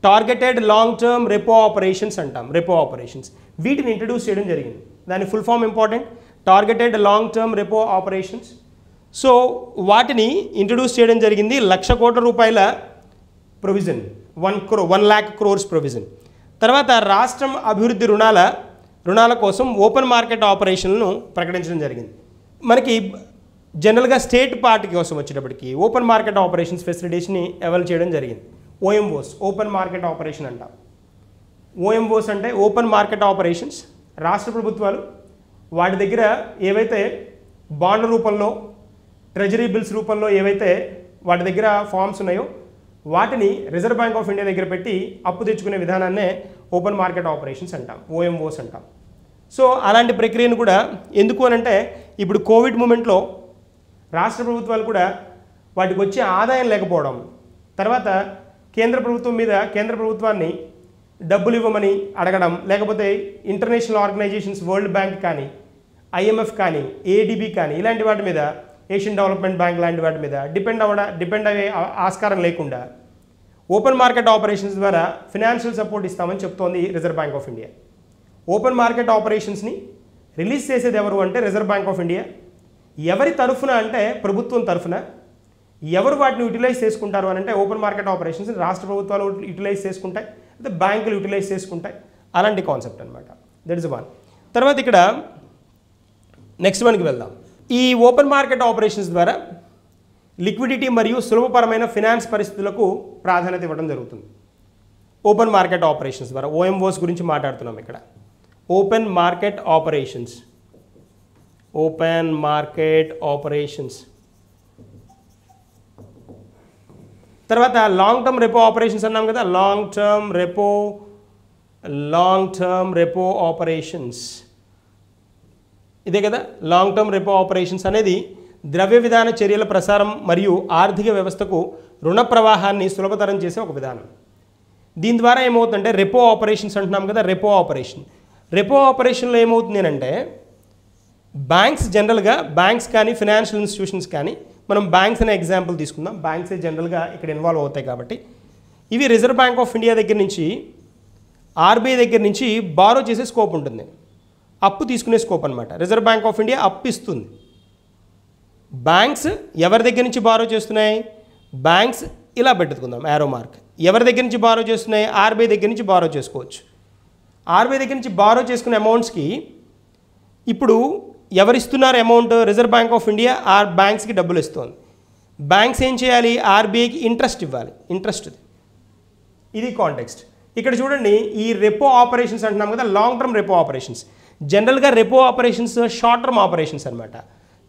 targeted long term repo operations అంటాం. రెపో ఆపరేషన్స్ వీటిని ఇంట్రడ్యూస్ చేయడం జరిగింది. దాని full form important, targeted long term repo operations. So వాటిని introduce చేయడం జరిగింది. 1,00,000 కోట్ల రూపాయల ప్రొవిజన్, 1 lakh crores ప్రొవిజన్. తర్వాత రాష్ట్రం అభివృద్ధి రుణాల కోసం ఓపెన్ మార్కెట్ ఆపరేషన్లను ప్రకటించడం జరిగింది. మనకి జనరల్గా స్టేట్ పార్టీ కోసం వచ్చేటప్పటికి ఓపెన్ మార్కెట్ ఆపరేషన్స్ ఫెసిలిటేషన్ని అవైల్ చేయడం జరిగింది. ఓఎంఓస్, ఓపెన్ మార్కెట్ ఆపరేషన్ అంటాం. ఓఎంఓస్ అంటే ఓపెన్ మార్కెట్ ఆపరేషన్స్. రాష్ట్ర ప్రభుత్వాలు వాటి దగ్గర ఏవైతే బాండ్ల రూపంలో, ట్రెజరీ బిల్స్ రూపంలో ఏవైతే వాటి దగ్గర ఫార్మ్స్ ఉన్నాయో వాటిని రిజర్వ్ బ్యాంక్ ఆఫ్ ఇండియా దగ్గర పెట్టి అప్పు తెచ్చుకునే విధానాన్నే ఓపెన్ మార్కెట్ ఆపరేషన్స్ అంటాం, ఓఎంఓస్ అంటాం. సో అలాంటి ప్రక్రియను కూడా ఎందుకు అనంటే ఇప్పుడు కోవిడ్ మూమెంట్లో రాష్ట్ర ప్రభుత్వాలు కూడా వాటికి వచ్చే ఆదాయం లేకపోవడం, తర్వాత కేంద్ర ప్రభుత్వాన్ని డబ్బులు ఇవ్వమని అడగడం, లేకపోతే ఇంటర్నేషనల్ ఆర్గనైజేషన్స్ వరల్డ్ బ్యాంక్ కానీ ఐఎంఎఫ్ కానీ ఏడిబి కానీ ఇలాంటి వాటి మీద, ఏషియన్ డెవలప్మెంట్ బ్యాంక్ లాంటి వాటి మీద డిపెండ్ అయ్యే ఆస్కారం లేకుండా ఓపెన్ మార్కెట్ ఆపరేషన్స్ ద్వారా ఫినాన్షియల్ సపోర్ట్ ఇస్తామని చెప్తోంది Reserve Bank of India. Open market ఆపరేషన్స్ని రిలీజ్ చేసేది ఎవరు అంటే రిజర్వ్ బ్యాంక్ ఆఫ్ ఇండియా. ఎవరి తరఫున అంటే ప్రభుత్వం తరఫున. ఎవరు వాటిని యూటిలైజ్ చేసుకుంటారు అని అంటే ఓపెన్ మార్కెట్ ఆపరేషన్స్ రాష్ట్ర ప్రభుత్వాలు యూటిలైజ్ చేసుకుంటాయి, అయితే బ్యాంకులు యూటిలైజ్ చేసుకుంటాయి. అలాంటి కాన్సెప్ట్ అనమాట. That is one. తర్వాత ఇక్కడ నెక్స్ట్ వన్కి వెళ్దాం. ఈ ఓపెన్ మార్కెట్ ఆపరేషన్స్ ద్వారా లిక్విడిటీ మరియు సులభపరమైన ఫినాన్స్ పరిస్థితులకు ప్రాధాన్యత ఇవ్వడం జరుగుతుంది. ఓపెన్ మార్కెట్ ఆపరేషన్స్ ద్వారా ఓఎంఓస్ గురించి మాట్లాడుతున్నాం ఇక్కడ. Open market operations, open market operations. తర్వాత లాంగ్ టర్మ్ రెపో ఆపరేషన్స్ అన్నాం కదా, లాంగ్ టర్మ్ రెపో ఆపరేషన్స్ ఇదే కదా. లాంగ్ టర్మ్ రెపో ఆపరేషన్స్ అనేది ద్రవ్య విధాన చర్యల ప్రసారం మరియు ఆర్థిక వ్యవస్థకు రుణ ప్రవాహాన్ని సులభతరం చేసే ఒక విధానం. దీని ద్వారా ఏమవుతుందంటే రెపో ఆపరేషన్స్ అంటున్నాం కదా, రెపో ఆపరేషన్లో ఏమవుతుంది అంటే జనరల్గా బ్యాంక్స్ కానీ ఫినాన్షియల్ ఇన్స్టిట్యూషన్స్ కానీ, మనం బ్యాంక్స్ అనే ఎగ్జాంపుల్ తీసుకుందాం, బ్యాంక్సే జనరల్గా ఇక్కడ ఇన్వాల్వ్ అవుతాయి కాబట్టి, ఇవి రిజర్వ్ బ్యాంక్ ఆఫ్ ఇండియా దగ్గర నుంచి ఆర్బీఐ దగ్గర నుంచి బారో చేసే స్కోప్ ఉంటుంది, అప్పు తీసుకునే స్కోప్ అనమాట. రిజర్వ్ బ్యాంక్ ఆఫ్ ఇండియా అప్పు ఇస్తుంది. బ్యాంక్స్ ఎవరి దగ్గర నుంచి బారో చేస్తున్నాయి? బ్యాంక్స్ ఇలా పెట్టుకుందాం యారో మార్క్. ఎవరి దగ్గర నుంచి బారో చేస్తున్నాయి? ఆర్బీఐ దగ్గర నుంచి బారో చేసుకోవచ్చు. ఆర్బీఐ దగ్గర నుంచి బారో చేసుకునే అమౌంట్స్కి ఇప్పుడు ఎవరిస్తున్నారు amount? Reserve Bank of India బ్యాంక్స్కి డబ్బులు ఇస్తుంది. బ్యాంక్స్ ఏం చేయాలి? ఆర్బీఐకి ఇంట్రెస్ట్ ఇవ్వాలి. ఇంట్రెస్ట్ ఇది కాంటెక్స్ట్. ఇక్కడ చూడండి, ఈ రెపో ఆపరేషన్స్ అంటున్నాం కదా, లాంగ్ టర్మ్ రెపో ఆపరేషన్స్. జనరల్గా repo operations short term operations అనమాట.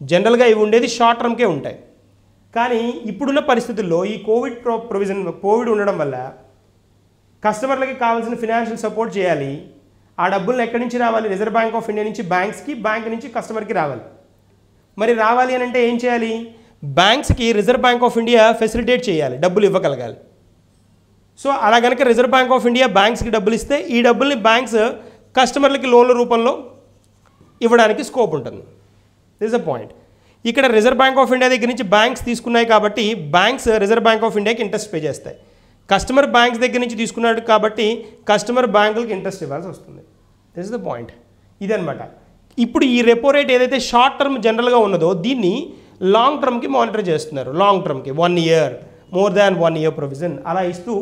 జనరల్గా ఇవి ఉండేది షార్ట్ టర్మ్కే ఉంటాయి. కానీ ఇప్పుడున్న పరిస్థితుల్లో ఈ కోవిడ్ ఉండడం వల్ల కస్టమర్లకి కావాల్సిన ఫినాన్షియల్ సపోర్ట్ చేయాలి. ఆ డబ్బులను ఎక్కడి నుంచి రావాలి? రిజర్వ్ బ్యాంక్ ఆఫ్ ఇండియా నుంచి బ్యాంక్స్కి, బ్యాంక్ నుంచి కస్టమర్కి రావాలి. మరి రావాలి అని అంటే ఏం చేయాలి? బ్యాంక్స్కి Reserve Bank of India facilitate చేయాలి, డబ్బులు ఇవ్వగలగాలి. సో అలా కనుక రిజర్వ్ బ్యాంక్ ఆఫ్ ఇండియా బ్యాంక్స్కి డబ్బులు ఇస్తే ఈ డబ్బుల్ని బ్యాంక్స్ కస్టమర్లకి లోన్ల రూపంలో ఇవ్వడానికి స్కోప్ ఉంటుంది. This a point. ఇక్కడ రిజర్వ్ బ్యాంక్ ఆఫ్ ఇండియా దగ్గర నుంచి బ్యాంక్స్ తీసుకున్నాయి కాబట్టి బ్యాంక్స్ రిజర్వ్ బ్యాంక్ ఆఫ్ ఇండియాకి ఇంట్రెస్ట్ పే చేస్తాయి. కస్టమర్ బ్యాంక్స్ దగ్గర నుంచి తీసుకున్నాడు కాబట్టి కస్టమర్ బ్యాంకులకి ఇంట్రెస్ట్ ఇవ్వాల్సి వస్తుంది. This is the point. ఇదనమాట. ఇప్పుడు ఈ రెపో రేట్ ఏదైతే షార్ట్ టర్మ్ జనరల్గా ఉన్నదో దీన్ని లాంగ్ టర్మ్కి మానిటర్ చేస్తున్నారు. లాంగ్ టర్మ్కి 1 year, more than 1 year provision అలా ఇస్తూ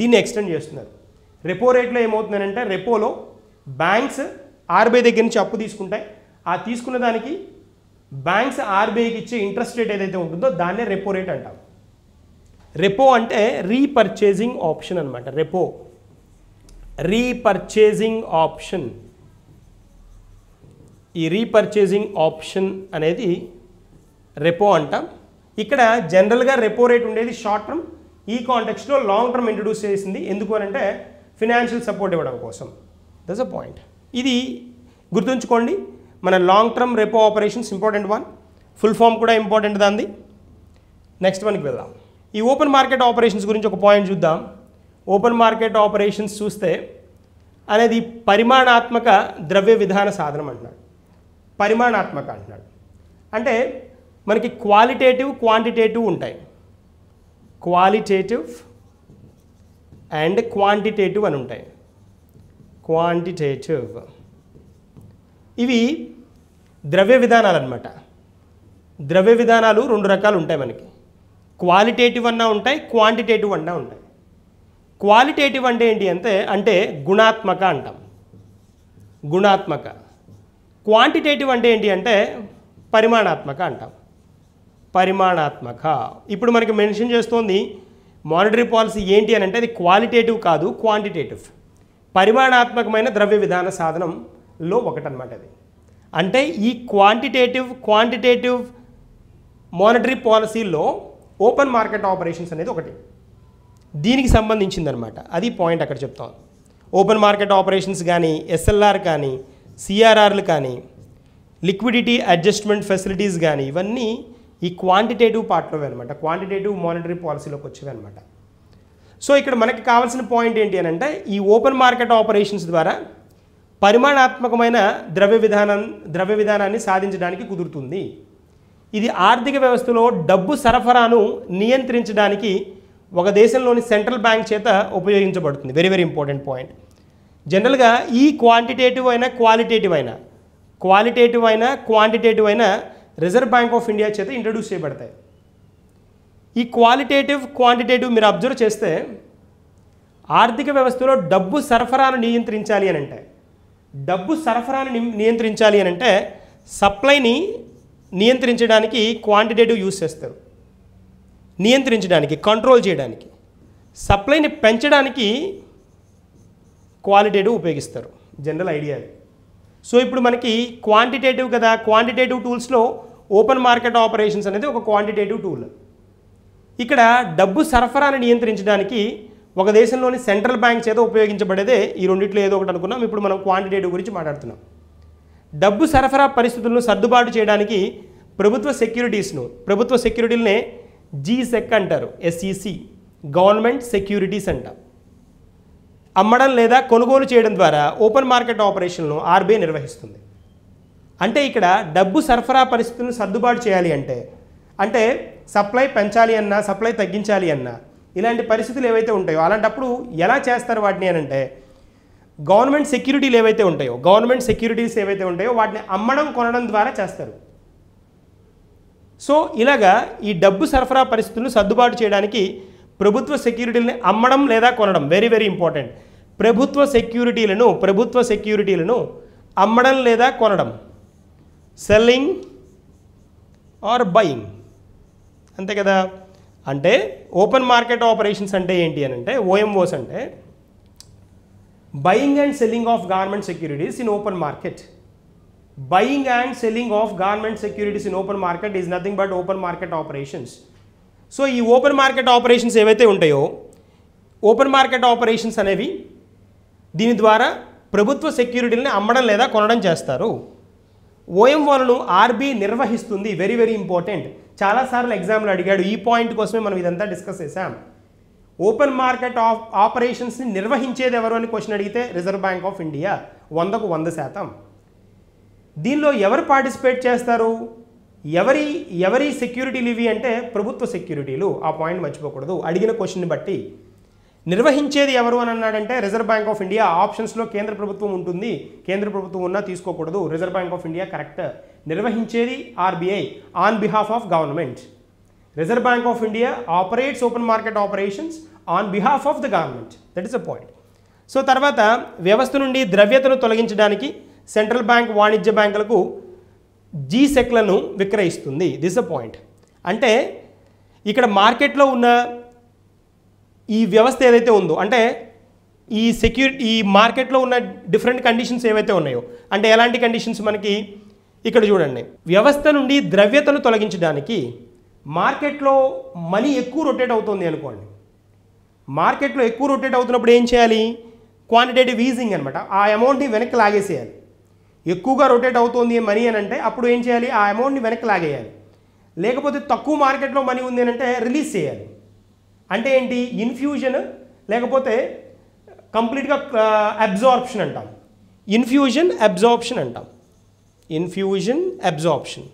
దీన్ని ఎక్స్టెండ్ చేస్తున్నారు. రెపో రేట్లో ఏమవుతుందంటే రెపోలో బ్యాంక్స్ ఆర్బీఐ దగ్గర నుంచి అప్పు తీసుకుంటాయి. ఆ తీసుకున్న దానికి బ్యాంక్స్ ఆర్బీఐకి ఇచ్చే ఇంట్రెస్ట్ రేట్ ఏదైతే ఉంటుందో దాన్నే రెపో రేట్ అంటాం. రెపో అంటే రీపర్చేజింగ్ ఆప్షన్ అనమాట. రీపర్చేజింగ్ ఆప్షన్. ఈ రీపర్చేజింగ్ ఆప్షన్ అనేది రెపో అంటాం. ఇక్కడ జనరల్గా రెపో రేట్ ఉండేది షార్ట్ టర్మ్. ఈ కాంటెక్స్ట్లో లాంగ్ టర్మ్ ఇంట్రడ్యూస్ చేసింది. ఎందుకు అని అంటే ఫినాన్షియల్ సపోర్ట్ ఇవ్వడం కోసం. That's a point. ఇది గుర్తుంచుకోండి. మన long term repo operations important one. Full form కూడా ఇంపార్టెంట్ దాన్ని. నెక్స్ట్ వన్కి వెళ్దాం. ఈ ఓపెన్ మార్కెట్ ఆపరేషన్స్ గురించి ఒక పాయింట్ చూద్దాం. ఓపెన్ మార్కెట్ ఆపరేషన్స్ చూస్తే అనేది పరిమాణాత్మక ద్రవ్య విధాన సాధనం అంటున్నాడు. పరిమాణాత్మక అంటున్నాడు అంటే మనకి క్వాలిటేటివ్, క్వాంటిటేటివ్ ఉంటాయి. క్వాలిటేటివ్ అండ్ క్వాంటిటేటివ్ అని ఉంటాయి. క్వాంటిటేటివ్ ఇవి ద్రవ్య విధానాలు అన్నమాట. ద్రవ్య విధానాలు 2 రకాలు ఉంటాయి మనకి. క్వాలిటేటివ్ అన్నా ఉంటాయి, క్వాంటిటేటివ్ అన్నా ఉంటాయి. క్వాలిటేటివ్ అంటే ఏంటి అంటే గుణాత్మక అంటాం. గుణాత్మక. క్వాంటిటేటివ్ అంటే ఏంటి అంటే పరిమాణాత్మక అంటాం. పరిమాణాత్మక. ఇప్పుడు మనకి మెన్షన్ చేస్తోంది మానిటరీ పాలసీ ఏంటి అని అంటే అది క్వాలిటేటివ్ కాదు, క్వాంటిటేటివ్. పరిమాణాత్మకమైన ద్రవ్య విధాన సాధనంలో ఒకటనమాట అది. అంటే ఈ క్వాంటిటేటివ్ మానిటరీ పాలసీలో ఓపెన్ మార్కెట్ ఆపరేషన్స్ అనేది ఒకటి. దీనికి సంబంధించిందనమాట. అది పాయింట్ అక్కడ చెప్తాం. ఓపెన్ మార్కెట్ ఆపరేషన్స్ కానీ, ఎస్ఎల్ఆర్ కానీ, సిఆర్ఆర్లు కానీ, లిక్విడిటీ అడ్జస్ట్మెంట్ ఫెసిలిటీస్ కానీ, ఇవన్నీ ఈ క్వాంటిటేటివ్ పార్ట్లోవే అనమాట. క్వాంటిటేటివ్ మానిటరీ పాలసీలోకి వచ్చేవి అనమాట. సో ఇక్కడ మనకి కావాల్సిన పాయింట్ ఏంటి అని అంటే, ఈ ఓపెన్ మార్కెట్ ఆపరేషన్స్ ద్వారా పరిమాణాత్మకమైన ద్రవ్య విధానాన్ని సాధించడానికి కుదురుతుంది. ఇది ఆర్థిక వ్యవస్థలో డబ్బు సరఫరాను నియంత్రించడానికి ఒక దేశంలోని సెంట్రల్ బ్యాంక్ చేత ఉపయోగించబడుతుంది. Very very important point. జనరల్గా ఈ క్వాంటిటేటివ్ క్వాంటిటేటివ్ అయినా రిజర్వ్ బ్యాంక్ ఆఫ్ ఇండియా చేత ఇంట్రడ్యూస్ చేయబడతాయి. ఈ క్వాంటిటేటివ్ మీరు అబ్జర్వ్ చేస్తే ఆర్థిక వ్యవస్థలో డబ్బు సరఫరాను నియంత్రించాలి అని అంటే సప్లైని నియంత్రించడానికి క్వాంటిటేటివ్ యూస్ చేస్తారు. నియంత్రించడానికి, కంట్రోల్ చేయడానికి. సప్లైని పెంచడానికి క్వాలిటేటివ్ ఉపయోగిస్తారు. General idea. సో ఇప్పుడు మనకి క్వాంటిటేటివ్ కదా, క్వాంటిటేటివ్ టూల్స్లో ఓపెన్ మార్కెట్ ఆపరేషన్స్ అనేది ఒక క్వాంటిటేటివ్ టూల్. ఇక్కడ డబ్బు సరఫరాను నియంత్రించడానికి ఒక దేశంలోని సెంట్రల్ బ్యాంక్ చేత ఉపయోగించబడేదే ఈ రెండిట్లో ఏదో ఒకటి అనుకున్నాం. ఇప్పుడు మనం క్వాంటిటేటివ్ గురించి మాట్లాడుతున్నాం. డబ్బు సరఫరా పరిస్థితులను సర్దుబాటు చేయడానికి ప్రభుత్వ సెక్యూరిటీలనే జీసెక్ అంటారు. ఎస్ఈసి, గవర్నమెంట్ సెక్యూరిటీస్ అంటారు. అమ్మడం లేదా కొనుగోలు చేయడం ద్వారా ఓపెన్ మార్కెట్ ఆపరేషన్ను ఆర్బీఐ నిర్వహిస్తుంది. అంటే ఇక్కడ డబ్బు సరఫరా పరిస్థితులను సర్దుబాటు చేయాలి అంటే సప్లై పెంచాలి అన్నా, సప్లై తగ్గించాలి అన్నా, ఇలాంటి పరిస్థితులు ఏవైతే ఉంటాయో అలాంటప్పుడు ఎలా చేస్తారు వాటిని అని అంటే గవర్నమెంట్ సెక్యూరిటీస్ ఏవైతే ఉంటాయో వాటిని అమ్మడం, కొనడం ద్వారా చేస్తారు. సో ఇలాగా ఈ డబ్బు సరఫరా పరిస్థితులను సర్దుబాటు చేయడానికి ప్రభుత్వ సెక్యూరిటీలను అమ్మడం లేదా కొనడం, వెరీ వెరీ ఇంపార్టెంట్. ప్రభుత్వ సెక్యూరిటీలను అమ్మడం లేదా కొనడం, సెల్లింగ్ ఆర్ బయింగ్, అంతే కదా. అంటే ఓపెన్ మార్కెట్ ఆపరేషన్స్ అంటే ఏంటి అని అంటే ఓఎంఓస్ అంటే buying and selling of government securities in open market. Buying and selling of government securities in open market is nothing but open market operations. So ఈ open market operations ఏవైతే ఉంటాయో open market operations అనేవి దీని ద్వారా ప్రభుత్వ సెక్యూరిటీలని అమ్మడం లేదా కొనడం చేస్తారు. ఓఎంఓలను ఆర్బీఐ నిర్వహిస్తుంది. Very very important. చాలాసార్లు ఎగ్జామ్లో అడిగాడు. ఈ పాయింట్ కోసమే మనం ఇదంతా డిస్కస్ చేసాం. ఓపెన్ మార్కెట్ ఆపరేషన్స్ని నిర్వహించేది ఎవరు అని క్వశ్చన్ అడిగితే రిజర్వ్ బ్యాంక్ ఆఫ్ ఇండియా 100కు 100%. దీనిలో ఎవరు పార్టిసిపేట్ చేస్తారు? ఎవరి సెక్యూరిటీలు ఇవి అంటే ప్రభుత్వ సెక్యూరిటీలు. ఆ పాయింట్ మర్చిపోకూడదు. అడిగిన క్వశ్చన్ని బట్టి నిర్వహించేది ఎవరు అని అన్నాడంటే రిజర్వ్ బ్యాంక్ ఆఫ్ ఇండియా. ఆప్షన్స్లో కేంద్ర ప్రభుత్వం ఉంటుంది. కేంద్ర ప్రభుత్వం ఉన్నా తీసుకోకూడదు. Reserve Bank of India correct. నిర్వహించేది RBI on behalf of government. Reserve Bank of India operates open market operations on behalf of the government. That is the point. So తర్వాత వ్యవస్థ నుండి ద్రవ్యతను తొలగించడానికి సెంట్రల్ బ్యాంక్ వాణిజ్య బ్యాంకులకు జీసెక్లను విక్రయిస్తుంది. This a point. అంటే ఇక్కడ మార్కెట్లో ఉన్న ఈ వ్యవస్థ ఏదైతే ఉందో అంటే ఈ మార్కెట్లో ఉన్న డిఫరెంట్ కండిషన్స్ ఏవైతే ఉన్నాయో అంటే ఎలాంటి కండిషన్స్ మనకి ఇక్కడ చూడండి. వ్యవస్థ నుండి ద్రవ్యతను తొలగించడానికి మార్కెట్లో మనీ ఎక్కువ రొటేట్ అవుతుంది అనుకోండి. మార్కెట్లో ఎక్కువ రొటేట్ అవుతున్నప్పుడు ఏం చేయాలి? క్వాంటిటేటివ్ ఈజింగ్ అనమాట. ఆ అమౌంట్ని వెనక్కి లాగేసేయాలి. ఎక్కువగా రొటేట్ అవుతుంది మనీ అని అంటే అప్పుడు ఏం చేయాలి? ఆ అమౌంట్ని వెనక్కి లాగేయాలి. లేకపోతే తక్కువ మార్కెట్లో మనీ ఉంది అని అంటే రిలీజ్ చేయాలి. అంటే ఏంటి? ఇన్ఫ్యూజన్ లేకపోతే కంప్లీట్గా అబ్జార్ప్షన్ అంటాం. Infusion absorption.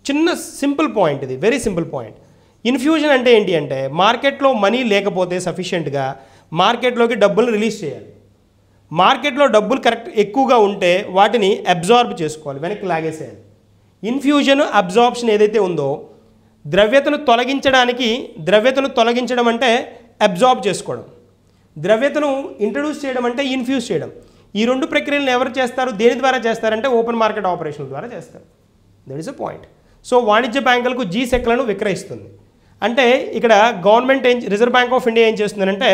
చిన్న సింపుల్ పాయింట్ ఇది. Very simple point. ఇన్ఫ్యూజన్ అంటే ఏంటి అంటే మార్కెట్లో మనీ లేకపోతే సఫిషియెంట్గా మార్కెట్లోకి డబ్బులు రిలీజ్ చేయాలి. మార్కెట్లో డబ్బులు ఎక్కువగా ఉంటే వాటిని అబ్జార్బ్ చేసుకోవాలి, వెనక్కి లాగేసేయాలి. ఇన్ఫ్యూజన్ అబ్జార్ప్షన్ ఏదైతే ఉందో ద్రవ్యతను తొలగించడం అంటే అబ్జార్బ్ చేసుకోవడం, ద్రవ్యతను ఇంట్రడ్యూస్ చేయడం అంటే ఇన్ఫ్యూజ్ చేయడం. ఈ రెండు ప్రక్రియలను ఎవరు చేస్తారు? దేని ద్వారా చేస్తారంటే ఓపెన్ మార్కెట్ ఆపరేషన్ ద్వారా చేస్తారు. That is a point. So వాణిజ్య బ్యాంకులకు జీసెక్లను విక్రయిస్తుంది. అంటే ఇక్కడ government Reserve Bank of India ఏం చేస్తుందంటే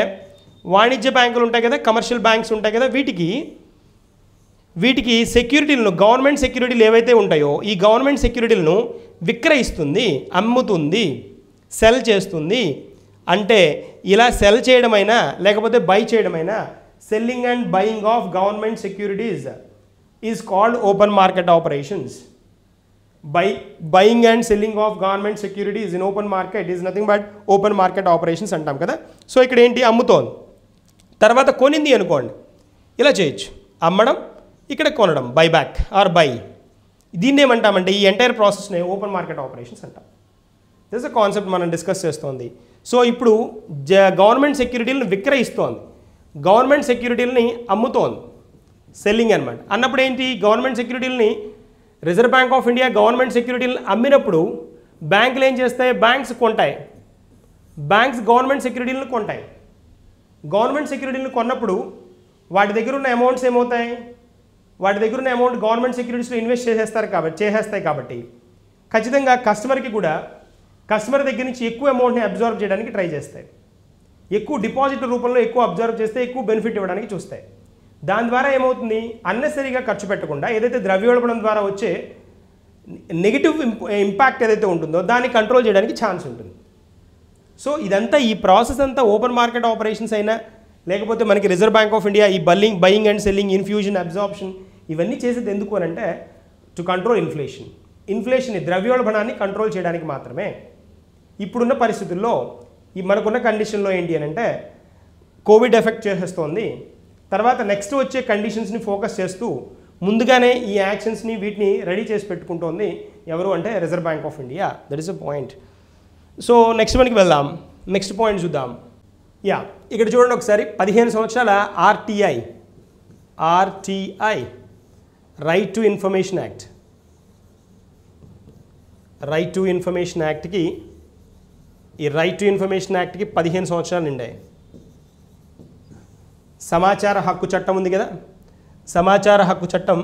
వాణిజ్య బ్యాంకులు ఉంటాయి కదా, కమర్షియల్ బ్యాంక్స్ ఉంటాయి కదా, వీటికి సెక్యూరిటీలను గవర్నమెంట్ సెక్యూరిటీలు ఏవైతే ఉంటాయో ఈ గవర్నమెంట్ సెక్యూరిటీలను విక్రయిస్తుంది, అమ్ముతుంది, సెల్ చేస్తుంది. అంటే ఇలా సెల్ చేయడమైనా లేకపోతే బై చేయడమైనా selling and buying of government securities is called open market operations. Buying and selling of government securities in open market is nothing but open market operations అంటాం కదా. సో ఇక్కడ ఏంటి, అమ్ముతోంది, తర్వాత కొనింది అనుకోండి, ఇలా చేయొచ్చు, అమ్మడం, ఇక్కడ కొనడం, బై బ్యాక్ ఆర్ బై. దీన్ని ఏమంటామంటే ఈ ఎంటైర్ ప్రాసెస్ని ఓపెన్ మార్కెట్ ఆపరేషన్స్ అంటాం. దిస్ అ కాన్సెప్ట్ మనం డిస్కస్ చేస్తోంది. సో ఇప్పుడు గవర్నమెంట్ సెక్యూరిటీలను విక్రయిస్తోంది, గవర్నమెంట్ సెక్యూరిటీలని అమ్ముతోంది, సెల్లింగ్ అనమాట. అన్నప్పుడు ఏంటి, గవర్నమెంట్ సెక్యూరిటీలని reserve Bank of India government సెక్యూరిటీలను అమ్మినప్పుడు బ్యాంకులు ఏం చేస్తాయి, బ్యాంక్స్ కొంటాయి, బ్యాంక్స్ గవర్నమెంట్ సెక్యూరిటీలను కొంటాయి. గవర్నమెంట్ సెక్యూరిటీలను కొన్నప్పుడు వాటి దగ్గర ఉన్న అమౌంట్స్ ఏమవుతాయి, వాటి దగ్గర ఉన్న అమౌంట్ గవర్నమెంట్ సెక్యూరిటీస్లో ఇన్వెస్ట్ చేసేస్తాయి కాబట్టి ఖచ్చితంగా కస్టమర్కి కూడా కస్టమర్ దగ్గర నుంచి ఎక్కువ అమౌంట్ని అబ్జర్వ్ చేయడానికి ట్రై చేస్తాయి, ఎక్కువ డిపాజిట్ రూపంలో ఎక్కువ అబ్జర్వ్ చేస్తే ఎక్కువ బెనిఫిట్ ఇవ్వడానికి చూస్తాయి. దాని ద్వారా ఏమవుతుంది, అన్నెసరీగా ఖర్చు పెట్టకుండా ఏదైతే ద్రవ్యోల్బణం ద్వారా వచ్చే నెగిటివ్ ఇంపాక్ట్ ఏదైతే ఉంటుందో దాన్ని కంట్రోల్ చేయడానికి ఛాన్స్ ఉంటుంది. సో ఇదంతా ఈ ప్రాసెస్ అంతా ఓపెన్ మార్కెట్ ఆపరేషన్స్ అయినా లేకపోతే మనకి రిజర్వ్ బ్యాంక్ ఆఫ్ ఇండియా ఈ buying and selling, infusion, absorption ఇవన్నీ చేసేది ఎందుకు అని అంటే టు కంట్రోల్ ఇన్ఫ్లేషన్ ద్రవ్యోల్బణాన్ని కంట్రోల్ చేయడానికి మాత్రమే. ఇప్పుడున్న పరిస్థితుల్లో ఈ మనకున్న కండిషన్లో ఏంటి అని అంటే కోవిడ్ ఎఫెక్ట్ చేసేస్తోంది, తర్వాత నెక్స్ట్ వచ్చే కండిషన్స్ని ఫోకస్ చేస్తూ ముందుగానే ఈ యాక్షన్స్ని వీటిని రెడీ చేసి పెట్టుకుంటోంది ఎవరు అంటే reserve Bank of India. That is a point. So next మనకి వెళ్దాం, నెక్స్ట్ పాయింట్ చూద్దాం. ఇక్కడ చూడండి ఒకసారి, 15 సంవత్సరాల ఆర్టీఐ రైట్ టు ఇన్ఫర్మేషన్ యాక్ట్కి ఈ రైట్ టు ఇన్ఫర్మేషన్ యాక్ట్కి 15 సంవత్సరాలు నిండాయి. సమాచార హక్కు చట్టం ఉంది కదా, సమాచార హక్కు చట్టం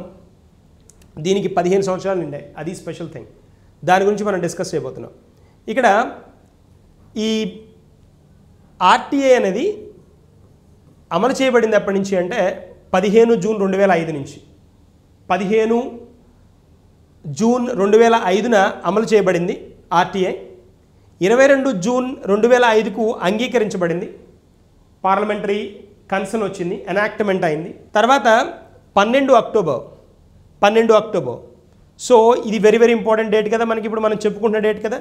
దీనికి 15 సంవత్సరాలు నిండాయి, అది స్పెషల్ థింగ్. దాని గురించి మనం డిస్కస్ చేయబోతున్నాం. ఇక్కడ ఈ ఆర్టీఐ అనేది అమలు చేయబడింది ఎప్పటి నుంచి అంటే 15 జూన్ 2005 నుంచి. 15 జూన్ 2005న అమలు చేయబడింది ఆర్టీఐ. 22 జూన్ 2005కు అంగీకరించబడింది, పార్లమెంటరీ కన్సర్న్ వచ్చింది, ఎనాక్ట్మెంట్ అయింది. తర్వాత 12 అక్టోబర్. సో ఇది వెరీ వెరీ ఇంపార్టెంట్ డేట్ కదా మనకి, ఇప్పుడు మనం చెప్పుకుంటున్న డేట్ కదా.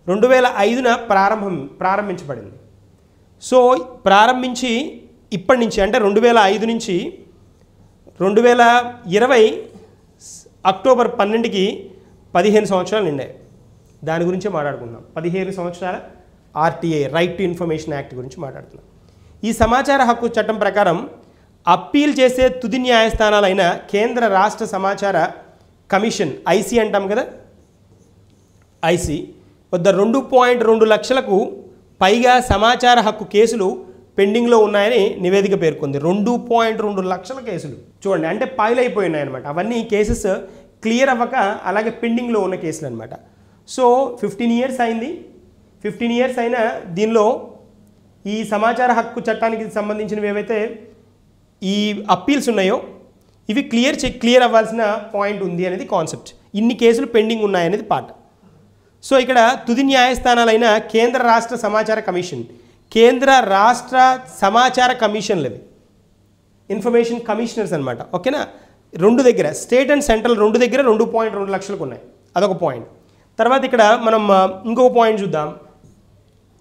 2005న ప్రారంభించబడింది. సో ప్రారంభించి ఇప్పటి నుంచి అంటే 2005 నుంచి 2020 అక్టోబర్ 12కి 15 సంవత్సరాలు నిండాయి. దాని గురించి మాట్లాడుకుందాం. 15 సంవత్సరాల RTI right to information act గురించి మాట్లాడుతున్నాం. ఈ సమాచార హక్కు చట్టం ప్రకారం అప్పీల్ చేసే తుది న్యాయస్థానాలైన కేంద్ర రాష్ట్ర సమాచార కమిషన్ ఐసీ అంటాం కదా, ఐసీ వద్ద 2.2 లక్షలకు పైగా సమాచార హక్కు కేసులు పెండింగ్లో ఉన్నాయని నివేదిక పేర్కొంది. 2.2 లక్షల కేసులు చూడండి, అంటే ఫైల్ అయిపోయినాయి అనమాట. అవన్నీ కేసెస్ క్లియర్ అవ్వక అలాగే పెండింగ్లో ఉన్న కేసులు అనమాట. సో 15 ఇయర్స్ అయింది. 15 ఇయర్స్ అయినా దీనిలో ఈ సమాచార హక్కు చట్టానికి సంబంధించినవి ఏవైతే ఈ అప్పీల్స్ ఉన్నాయో ఇవి క్లియర్ అవ్వాల్సిన పాయింట్ ఉంది అనేది కాన్సెప్ట్. ఇన్ని కేసులు పెండింగ్ ఉన్నాయనేది పార్ట్. సో ఇక్కడ తుది న్యాయస్థానాలైన కేంద్ర రాష్ట్ర సమాచార కమిషన్, కేంద్ర రాష్ట్ర సమాచార కమిషన్లు ఇవి ఇన్ఫర్మేషన్ కమిషనర్స్ అనమాట. ఓకేనా, రెండు దగ్గర స్టేట్ అండ్ సెంట్రల్ రెండు దగ్గర 2.2 లక్షలకు ఉన్నాయి, అదొక పాయింట్. తర్వాత ఇక్కడ మనం ఇంకొక పాయింట్ చూద్దాం.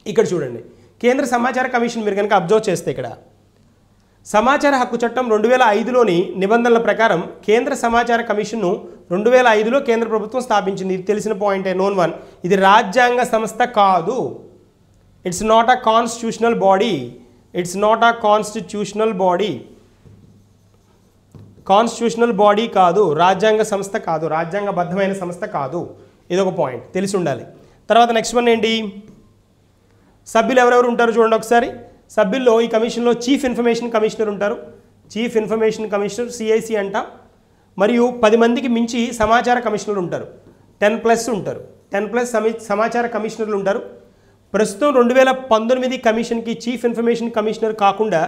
ఇక్కడ చూడండి, కేంద్ర సమాచార కమిషన్ మీరు కనుక అబ్జర్వ్ చేస్తే ఇక్కడ సమాచార హక్కు చట్టం 2005లోని నిబంధనల ప్రకారం కేంద్ర సమాచార కమిషన్ను 2005లో కేంద్ర ప్రభుత్వం స్థాపించింది. ఇది తెలిసిన పాయింటే, నోన్ వన్. ఇది రాజ్యాంగ సంస్థ కాదు, it's not a constitutional body, constitutional body కాదు, రాజ్యాంగ సంస్థ కాదు, రాజ్యాంగబద్ధమైన సంస్థ కాదు. ఇదొక పాయింట్ తెలిసి ఉండాలి. తర్వాత నెక్స్ట్ వన్ ఏంటి, సభ్యులు ఎవరెవరు ఉంటారు చూడండి ఒకసారి. సభ్యుల్లో ఈ కమిషన్లో చీఫ్ ఇన్ఫర్మేషన్ కమిషనర్ ఉంటారు, చీఫ్ ఇన్ఫర్మేషన్ కమిషనర్ సిఐసి అంట. మరియు 10 మందికి మించి సమాచార కమిషనర్లు ఉంటారు, 10+ ఉంటారు, 10+ సమాచార కమిషనర్లు ఉంటారు. ప్రస్తుతం 2019 కమిషన్కి చీఫ్ ఇన్ఫర్మేషన్ కమిషనర్ కాకుండా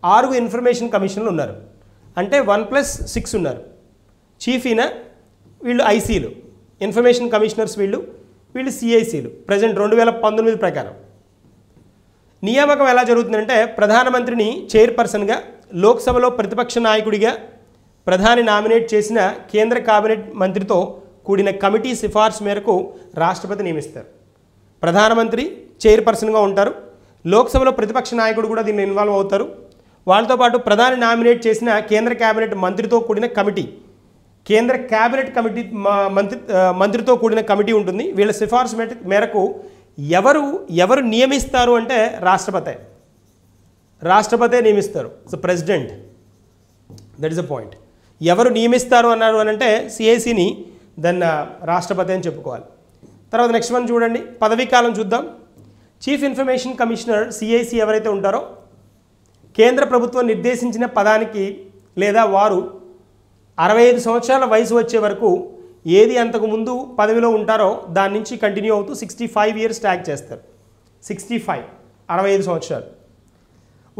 6 ఇన్ఫర్మేషన్ కమిషనర్లు ఉన్నారు, అంటే 1+6 ఉన్నారు. చీఫ్ ఈయన, వీళ్ళు ఐసీలు, ఇన్ఫర్మేషన్ కమిషనర్స్ వీళ్ళు సిఐసీలు ప్రజెంట్ 2019 ప్రకారం. నియామకం ఎలా జరుగుతుందంటే ప్రధానమంత్రిని చైర్పర్సన్గా, లోక్సభలో ప్రతిపక్ష నాయకుడిగా ప్రధాని నామినేట్ చేసిన కేంద్ర కేబినెట్ మంత్రితో కూడిన కమిటీ సిఫార్సు మేరకు రాష్ట్రపతి నియమిస్తారు. ప్రధానమంత్రి చైర్పర్సన్గా ఉంటారు, లోక్సభలో ప్రతిపక్ష నాయకుడు కూడా దీనిలో ఇన్వాల్వ్ అవుతారు. వాళ్ళతో పాటు ప్రధాని నామినేట్ చేసిన కేంద్ర కేబినెట్ మంత్రితో కూడిన కమిటీ, కేంద్ర కేబినెట్ కమిటీ మంత్రితో కూడిన కమిటీ ఉంటుంది. వీళ్ళ సిఫార్సు మేరకు ఎవరు నియమిస్తారు అంటే రాష్ట్రపతే నియమిస్తారు. So president, that is a point. ఎవరు నియమిస్తారు అన్నారు అని అంటే సిఐసిని దాన్ని రాష్ట్రపతి అని చెప్పుకోవాలి. తర్వాత నెక్స్ట్ వన్ చూడండి, పదవీ కాలం చూద్దాం. చీఫ్ ఇన్ఫర్మేషన్ కమిషనర్ సిఐసి ఎవరైతే ఉంటారో కేంద్ర ప్రభుత్వం నిర్దేశించిన పదానికి లేదా వారు 65 సంవత్సరాల వయసు వచ్చే వరకు ఏది అంతకు ముందు పదవిలో ఉంటారో దాని నుంచి కంటిన్యూ అవుతూ 65 ఇయర్స్ ట్యాగ్ చేస్తారు. 65 సంవత్సరాలు.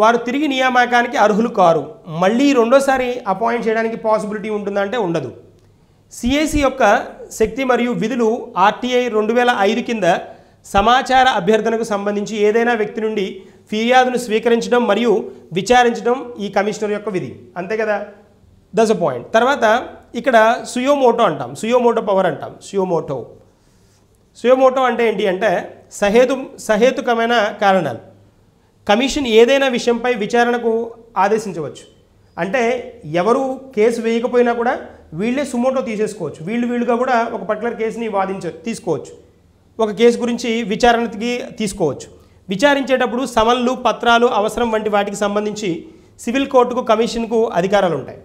వారు తిరిగి నియామకానికి అర్హులు కారు. మళ్ళీ రెండోసారి అపాయింట్ చేయడానికి పాసిబిలిటీ ఉంటుందంటే ఉండదు. సిఐసి యొక్క శక్తి మరియు విధులు ఆర్టీఐ 2005 కింద సమాచార అభ్యర్థనకు సంబంధించి ఏదైనా వ్యక్తి నుండి ఫిర్యాదును స్వీకరించడం మరియు విచారించడం ఈ కమిషనర్ యొక్క విధి. అంతే కదా, దట్స్ అ పాయింట్. తర్వాత ఇక్కడ సుయోమోటో అంటాం, సుయోమోటో పవర్ అంటాం. సుయోమోటో అంటే ఏంటి అంటే సహేతుకమైన కారణాలు. కమిషన్ ఏదైనా విషయంపై విచారణకు ఆదేశించవచ్చు. అంటే ఎవరు కేసు వేయకపోయినా కూడా వీళ్ళే సుమోటో తీసేసుకోవచ్చు. వీళ్ళుగా కూడా ఒక పర్టికులర్ కేసుని తీసుకోవచ్చు. ఒక కేసు గురించి విచారణకి తీసుకోవచ్చు. విచారించేటప్పుడు సమన్లు, పత్రాలు అవసరం వంటి వాటికి సంబంధించి సివిల్ కోర్టుకు, కమిషన్కు అధికారాలు ఉంటాయి.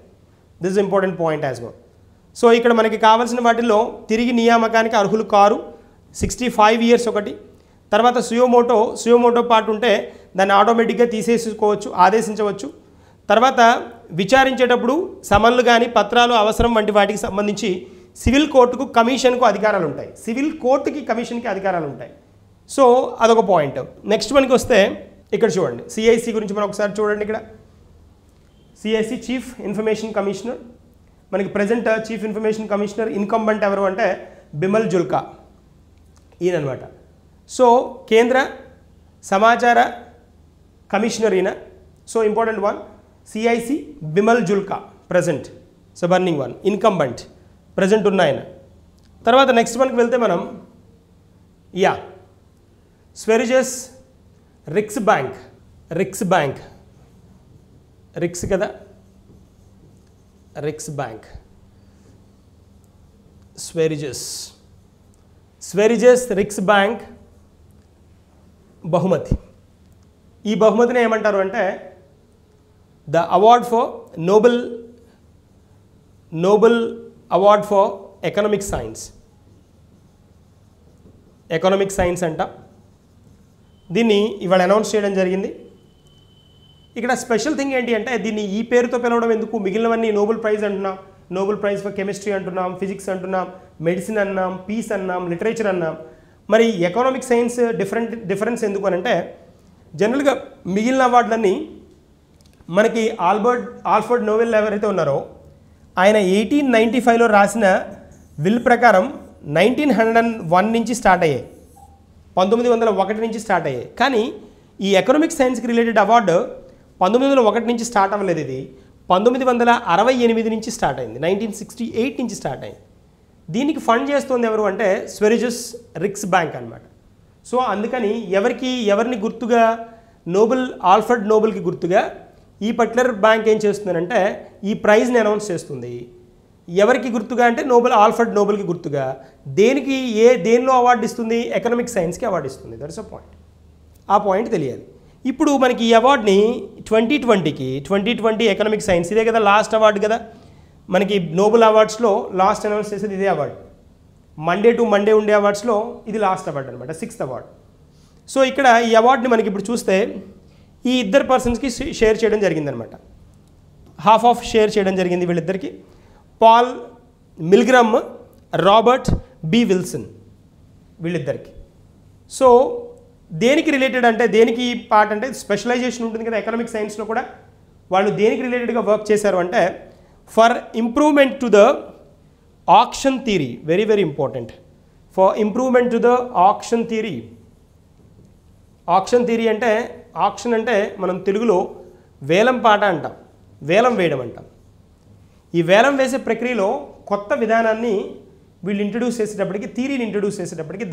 This is important point as well. So ఇక్కడ మనకి కావాల్సిన వాటిల్లో తిరిగి నియామకానికి అర్హులు కారు, 65 ఇయర్స్ ఒకటి. తర్వాత సుయోమోటో పార్ట్ ఉంటే దాన్ని ఆటోమేటిక్గా తీసేసుకోవచ్చు, ఆదేశించవచ్చు. తర్వాత విచారించేటప్పుడు సమన్లు కానీ, పత్రాలు అవసరం వంటి వాటికి సంబంధించి సివిల్ కోర్టుకు, కమిషన్కు అధికారాలు ఉంటాయి. సివిల్ కోర్టుకి, కమిషన్కి అధికారాలు ఉంటాయి. సో అదొక పాయింట్. నెక్స్ట్ మనకి వస్తే ఇక్కడ చూడండి, సిఐసి గురించి మనం ఒకసారి చూడండి. ఇక్కడ సిఐసి చీఫ్ ఇన్ఫర్మేషన్ కమిషనర్. మనకి present chief information commissioner incumbent ఎవరు అంటే బిమల్ జుల్కా, ఈయనమాట. సో కేంద్ర సమాచార కమిషనర్ ఈయన. So important one, CIC Bimal Julka present. So burning one, incumbent present ఉన్న ఆయన. తర్వాత నెక్స్ట్ మనకి వెళ్తే మనం స్వెరిజెస్ రిక్స్ బ్యాంక్ కదా, రిక్స్ బ్యాంక్, స్వెరిజెస్ రిక్స్ బ్యాంక్ బహుమతి. ఈ బహుమతిని ఏమంటారు అంటే the award for Nobel award for economic science అంట. దీన్ని ఇవాళ అనౌన్స్ చేయడం జరిగింది. ఇక్కడ స్పెషల్ థింగ్ ఏంటి అంటే దీన్ని ఈ పేరుతో పిలవడం ఎందుకు? మిగిలినవన్నీ నోబెల్ ప్రైజ్ అంటున్నాం, నోబెల్ ప్రైజ్ ఫర్ కెమిస్ట్రీ అంటున్నాం, ఫిజిక్స్ అంటున్నాం, మెడిసిన్ అన్నాం, పీస్ అన్నాం, లిటరేచర్ అన్నాం. మరి ఎకనామిక్ సైన్స్ డిఫరెన్స్ ఎందుకు అని అంటే జనరల్గా మిగిలిన అవార్డులన్నీ మనకి ఆల్ఫర్డ్ నోబెల్ ఎవరైతే ఉన్నారో ఆయన 1895లో రాసిన విల్ ప్రకారం 1901 నుంచి స్టార్ట్ అయ్యాయి, 1901 నుంచి స్టార్ట్ అయ్యాయి. కానీ ఈ ఎకనామిక్ సైన్స్కి రిలేటెడ్ అవార్డు 1901 నుంచి స్టార్ట్ అవ్వలేదు. ఇది 1968 నుంచి స్టార్ట్ అయింది, 1968 నుంచి స్టార్ట్ అయింది. దీనికి ఫండ్ చేస్తుంది ఎవరు అంటే స్వెరిజెస్ రిక్స్ బ్యాంక్ అనమాట. సో అందుకని ఎవరిని గుర్తుగా ఆల్ఫర్డ్ నోబెల్కి గుర్తుగా ఈ పర్టికులర్ బ్యాంక్ ఏం చేస్తుందంటే ఈ ప్రైజ్ని అనౌన్స్ చేస్తుంది. ఎవరికి గుర్తుగా అంటే ఆల్ఫర్డ్ నోబెల్కి గుర్తుగా. దేనిలో అవార్డు ఇస్తుంది? ఎకనామిక్ సైన్స్కి అవార్డు ఇస్తుంది. That's a point. ఆ పాయింట్ తెలియాలి. ఇప్పుడు మనకి ఈ అవార్డుని 2020 ఎకనామిక్ సైన్స్, ఇదే కదా లాస్ట్ అవార్డు కదా మనకి నోబెల్ అవార్డ్స్లో. లాస్ట్ అనౌన్స్ చేసేది ఇదే అవార్డు. మండే టు మండే ఉండే అవార్డ్స్లో ఇది లాస్ట్ అవార్డు అనమాట, 6th అవార్డు. సో ఇక్కడ ఈ అవార్డుని మనకి ఇప్పుడు చూస్తే ఈ ఇద్దరు పర్సన్స్కి షేర్ చేయడం జరిగిందనమాట. హాఫ్ ఆఫ్ షేర్ చేయడం జరిగింది వీళ్ళిద్దరికి. పాల్ మిల్గ్రమ్, రాబర్ట్ బి విల్సన్, వీళ్ళిద్దరికి. సో దేనికి రిలేటెడ్ అంటే దేనికి పార్ట్ అంటే స్పెషలైజేషన్ ఉంటుంది కదా ఎకనామిక్ సైన్స్లో కూడా. వాళ్ళు దేనికి రిలేటెడ్గా వర్క్ చేశారు అంటే for improvement to the auction theory, very very important. For improvement to the auction theory. Auction theory అంటే ఆక్షన్ అంటే మనం తెలుగులో వేలం పాట అంటాం, వేలం వేయడం అంటాం. ఈ వేలం వేసే ప్రక్రియలో కొత్త విధానాన్ని వీళ్ళు ఇంట్రడ్యూస్ చేసేటప్పటికి, థియరీని ఇంట్రడ్యూస్ చేసేటప్పటికి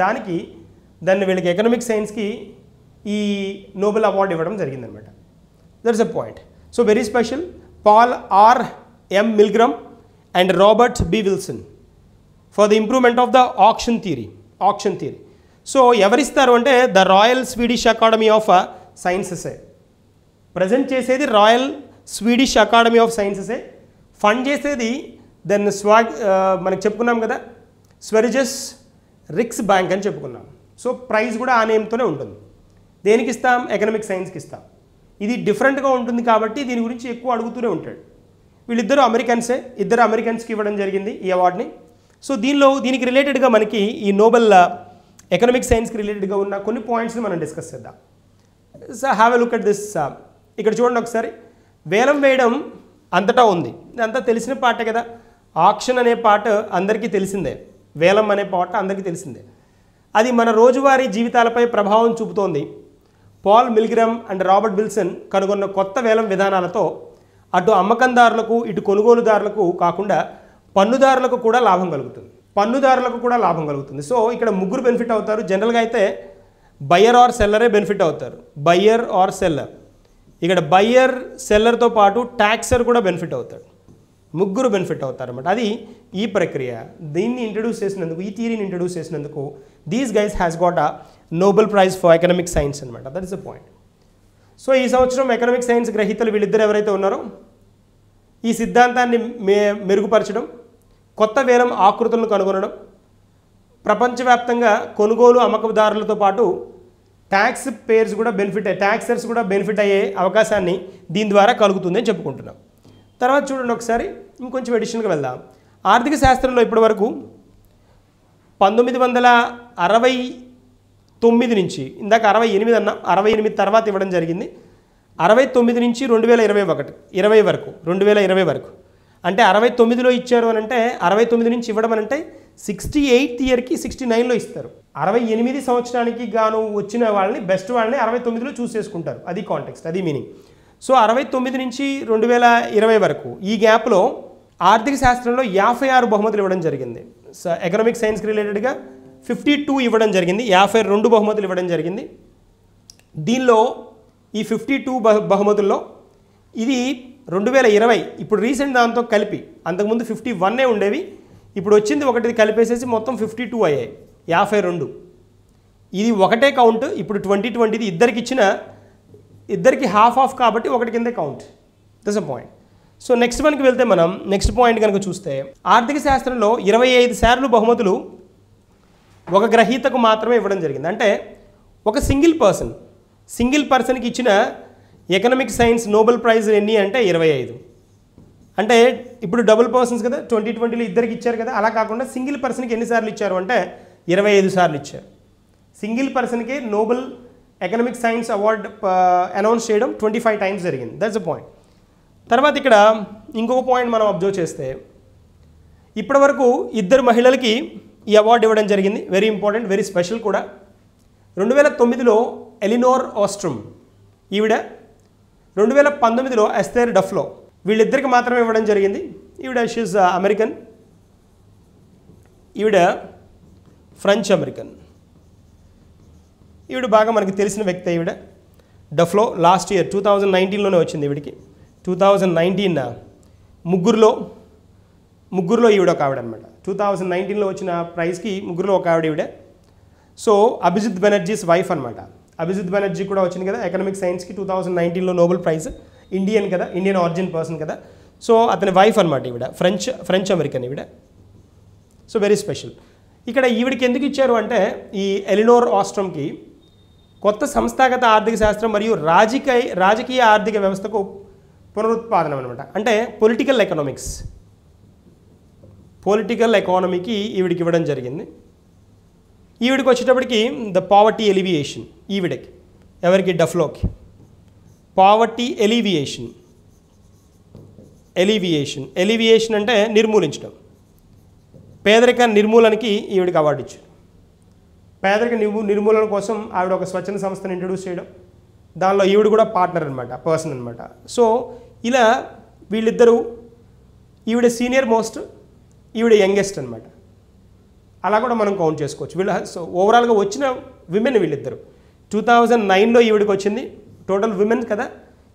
దాన్ని వీళ్ళకి ఎకనామిక్ సైన్స్కి ఈ నోబెల్ అవార్డు ఇవ్వడం జరిగిందనమాట. That's a point. So very special. Paul R M Milgrom and Robert B Wilson for the improvement of the auction theory. So ఎవరిస్తారు అంటే the Royal Swedish Academy of సైన్సెసే ప్రజెంట్ చేసేది. Royal Swedish Academy of సైన్సెసే fund చేసేది. Then మనకి చెప్పుకున్నాం కదా, Sveriges రిక్స్ bank అని చెప్పుకున్నాం. సో ప్రైజ్ కూడా ఆ నేమ్తోనే ఉంటుంది. దేనికి ఇస్తాం? ఎకనామిక్ సైన్స్కి ఇస్తాం. ఇది డిఫరెంట్గా ఉంటుంది కాబట్టి దీని గురించి ఎక్కువ అడుగుతూనే ఉంటాడు. వీళ్ళిద్దరూ అమెరికన్సే, ఇద్దరు అమెరికన్స్కి ఇవ్వడం జరిగింది ఈ అవార్డుని. సో దీనికి రిలేటెడ్గా మనకి ఈ నోబెల్ ఎకనామిక్ సైన్స్కి రిలేటెడ్గా ఉన్న కొన్ని పాయింట్స్ని మనం డిస్కస్ చేద్దాం. So have a look at this. ఇక్కడ చూడండి ఒకసారి. వేలం వేయడం అంతటా ఉంది, అంతా తెలిసిన పాటే కదా. ఆక్షన్ అనే పాట అందరికీ తెలిసిందే, వేలం అనే పాట అందరికీ తెలిసిందే. అది మన రోజువారీ జీవితాలపై ప్రభావం చూపుతోంది. పాల్ మిల్గ్రమ్ అండ్ రాబర్ట్ విల్సన్ కనుగొన్న కొత్త వేలం విధానాలతో అటు అమ్మకందారులకు ఇటు కొనుగోలుదారులకు కాకుండా పన్నుదారులకు కూడా లాభం కలుగుతుంది. సో ఇక్కడ ముగ్గురు బెనిఫిట్ అవుతారు. జనరల్గా అయితే బయ్యర్ ఆర్ సెల్లరే బెనిఫిట్ అవుతారు. Buyer or seller. ఇక్కడ బయ్యర్ సెల్లర్తో పాటు ట్యాక్సర్ కూడా బెనిఫిట్ అవుతాడు. ముగ్గురు బెనిఫిట్ అవుతారు అన్నమాట. అది ఈ ప్రక్రియ. దీన్ని ఇంట్రడ్యూస్ చేసినందుకు, ఈ థియరీని ఇంట్రడ్యూస్ చేసినందుకు these guys has got a Nobel prize for economic science అనమాట. That is the point. So ఈ సంవత్సరం ఎకనామిక్ సైన్స్ గ్రహీతలు వీళ్ళిద్దరు ఎవరైతే ఉన్నారో ఈ సిద్ధాంతాన్ని మెరుగుపరచడం, కొత్త వేలం ఆకృతులను కనుగొనడం, ప్రపంచవ్యాప్తంగా కొనుగోలు అమ్మకదారులతో పాటు ట్యాక్సర్స్ కూడా బెనిఫిట్ అయ్యే అవకాశాన్ని దీని ద్వారా కలుగుతుందని చెప్పుకుంటున్నాం. తర్వాత చూడండి ఒకసారి ఇంకొంచెం ఎడిషన్గా వెళ్దాం. ఆర్థిక శాస్త్రంలో ఇప్పటివరకు 1969 నుంచి, ఇందాక 68 అన్నా, 68 తర్వాత ఇవ్వడం జరిగింది. 69 నుంచి 2020 వరకు అంటే 69లో ఇచ్చారు అని అంటే 69 నుంచి ఇవ్వడం అని అంటే 68th ఇయర్కి 69లో ఇస్తారు. 68 సంవత్సరానికి గాను వచ్చిన వాళ్ళని, బెస్ట్ వాళ్ళని 69లో చూస్ చేసుకుంటారు. అది కాంటెక్స్ట్, అది మీనింగ్. సో 69 నుంచి 2020 వరకు ఈ గ్యాప్లో ఆర్థిక శాస్త్రంలో 56 బహుమతులు ఇవ్వడం జరిగింది. సో ఎకనామిక్ సైన్స్కి రిలేటెడ్గా 52 ఇవ్వడం జరిగింది, 52 బహుమతులు ఇవ్వడం జరిగింది. దీనిలో ఈ 52 బహుమతుల్లో ఇది 2020, ఇప్పుడు రీసెంట్ దాంతో కలిపి, అంతకుముందు 51 ఉండేవి, ఇప్పుడు వచ్చింది ఒకటి కలిపేసేసి మొత్తం 52 అయ్యాయి, 52. ఇది ఒకటే కౌంట్. ఇప్పుడు 2020 ఇద్దరికి హాఫ్ కాబట్టి ఒకటి కిందే count. That's a point. So next వన్కి వెళ్తే మనం నెక్స్ట్ పాయింట్ కనుక చూస్తే, ఆర్థిక శాస్త్రంలో 25 సార్లు బహుమతులు ఒక గ్రహీతకు మాత్రమే ఇవ్వడం జరిగింది. అంటే ఒక సింగిల్ పర్సన్కి ఇచ్చిన ఎకనామిక్ సైన్స్ నోబెల్ ప్రైజ్ ఎన్ని అంటే 25. అంటే ఇప్పుడు డబుల్ పర్సన్స్ కదా, 2020లో ఇద్దరికి ఇచ్చారు కదా, అలా కాకుండా సింగిల్ పర్సన్కి ఎన్నిసార్లు ఇచ్చారు అంటే 25 సార్లు ఇచ్చారు. సింగిల్ పర్సన్కి Nobel economic science award announce చేయడం 25 టైమ్స్ జరిగింది. That's a point. తర్వాత ఇక్కడ ఇంకొక పాయింట్ మనం అబ్జర్వ్ చేస్తే, ఇప్పటివరకు 2 మహిళలకి ఈ అవార్డు ఇవ్వడం జరిగింది. వెరీ ఇంపార్టెంట్, వెరీ స్పెషల్ కూడా. 2009లో ఎలినోర్ ఆస్ట్రమ్ ఈవిడ, 2019లో ఎస్థేర్ డఫ్లో, వీళ్ళిద్దరికి మాత్రమే ఇవ్వడం జరిగింది. ఈవిడ షీజ్ అమెరికన్, ఈవిడ ఫ్రెంచ్ అమెరికన్. ఈవిడ బాగా మనకి తెలిసిన వ్యక్తి. ఈవిడ డఫ్లో లాస్ట్ ఇయర్ 2019లోనే వచ్చింది ఈవిడికి. 2019 ముగ్గురులో ఈవిడ ఒక ఆవిడ అనమాట. 2019లో వచ్చిన ప్రైజ్కి ముగ్గురులో ఒక ఆవిడ ఈవిడ. సో అభిజిత్ బెనర్జీస్ వైఫ్ అనమాట. అభిజిత్ బెనర్జీ కూడా వచ్చింది కదా ఎకనామిక్ సైన్స్కి 2019లో నోబెల్ ప్రైజ్. ఇండియన్ కదా, ఇండియన్ ఆరిజిన్ పర్సన్ కదా. సో అతని వైఫ్ అనమాట ఈవిడ, ఫ్రెంచ్ అమెరికన్ ఈవిడ. So very special. ఇక్కడ ఈవిడికి ఎందుకు ఇచ్చారు అంటే, ఈ ఎలినోర్ ఆస్ట్రమ్కి కొత్త సంస్థాగత ఆర్థిక శాస్త్రం మరియు రాజకీయ ఆర్థిక వ్యవస్థకు పునరుత్పాదనం అనమాట. అంటే పొలిటికల్ ఎకానమీకి ఈవిడికి ఇవ్వడం జరిగింది. ఈవిడికి వచ్చేటప్పటికి ద పావర్టీ ఎలివియేషన్, ఈవిడకి, ఎవరికి, డఫ్లోకి, పావర్టీ ఎలివియేషన్ అంటే నిర్మూలించడం. పేదరిక నిర్మూలనకి ఈవిడికి అవార్డు ఇచ్చారు. పేదరిక నిర్మూలన కోసం ఆవిడ ఒక స్వచ్ఛంద సంస్థను ఇంట్రడ్యూస్ చేయడం, దానిలో ఈవిడ కూడా పార్ట్నర్ అనమాట, పర్సన్ అనమాట. సో ఇలా వీళ్ళిద్దరూ, ఈవిడ సీనియర్ మోస్ట్, ఈవిడ యంగెస్ట్ అనమాట. అలా కూడా మనం కౌంట్ చేసుకోవచ్చు. వీళ్ళ సో ఓవరాల్గా వచ్చిన విమెన్ వీళ్ళిద్దరు. 2009లో ఈవిడికి వచ్చింది. టోటల్ విమెన్ కదా,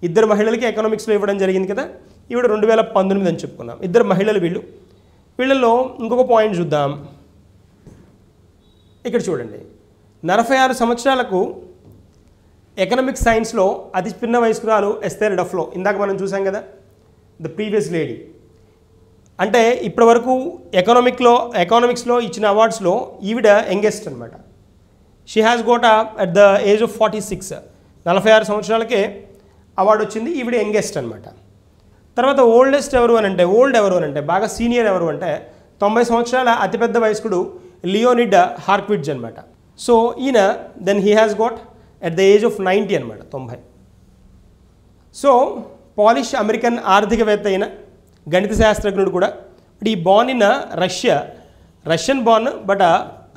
ఇద్దరు మహిళలకి ఎకనామిక్స్లో ఇవ్వడం జరిగింది కదా. ఈవిడ 2019 అని చెప్పుకున్నాం. ఇద్దరు మహిళలు వీళ్ళు. వీళ్ళల్లో ఇంకొక పాయింట్ చూద్దాం. ఇక్కడ చూడండి, 46 సంవత్సరాలకు ఎకనామిక్ సైన్స్లో అతి చిన్న వయస్కురాలు ఎస్తేర్ డఫ్లో. ఇందాక మనం చూసాం కదా, ద ప్రీవియస్ లేడీ. అంటే ఇప్పటి వరకు ఎకనామిక్స్లో ఇచ్చిన అవార్డ్స్లో ఈవిడ యంగెస్ట్ అనమాట. She has got at the age of 46, 46 సంవత్సరాలకే అవార్డు వచ్చింది. ఈవిడ యంగెస్ట్ అనమాట. తర్వాత ఓల్డ్ ఎవరు అని అంటే బాగా సీనియర్ ఎవరు అంటే 90 సంవత్సరాల అతిపెద్ద వయస్కుడు లియోనిడ్ హార్క్విడ్జ్ అనమాట. సో ఈయన then he has got at the age of 90 అనమాట, 90. సో పాలిష్ అమెరికన్ ఆర్థికవేత్త అయిన గణిత శాస్త్రజ్ఞుడు కూడా. ఈ born in Russian born, but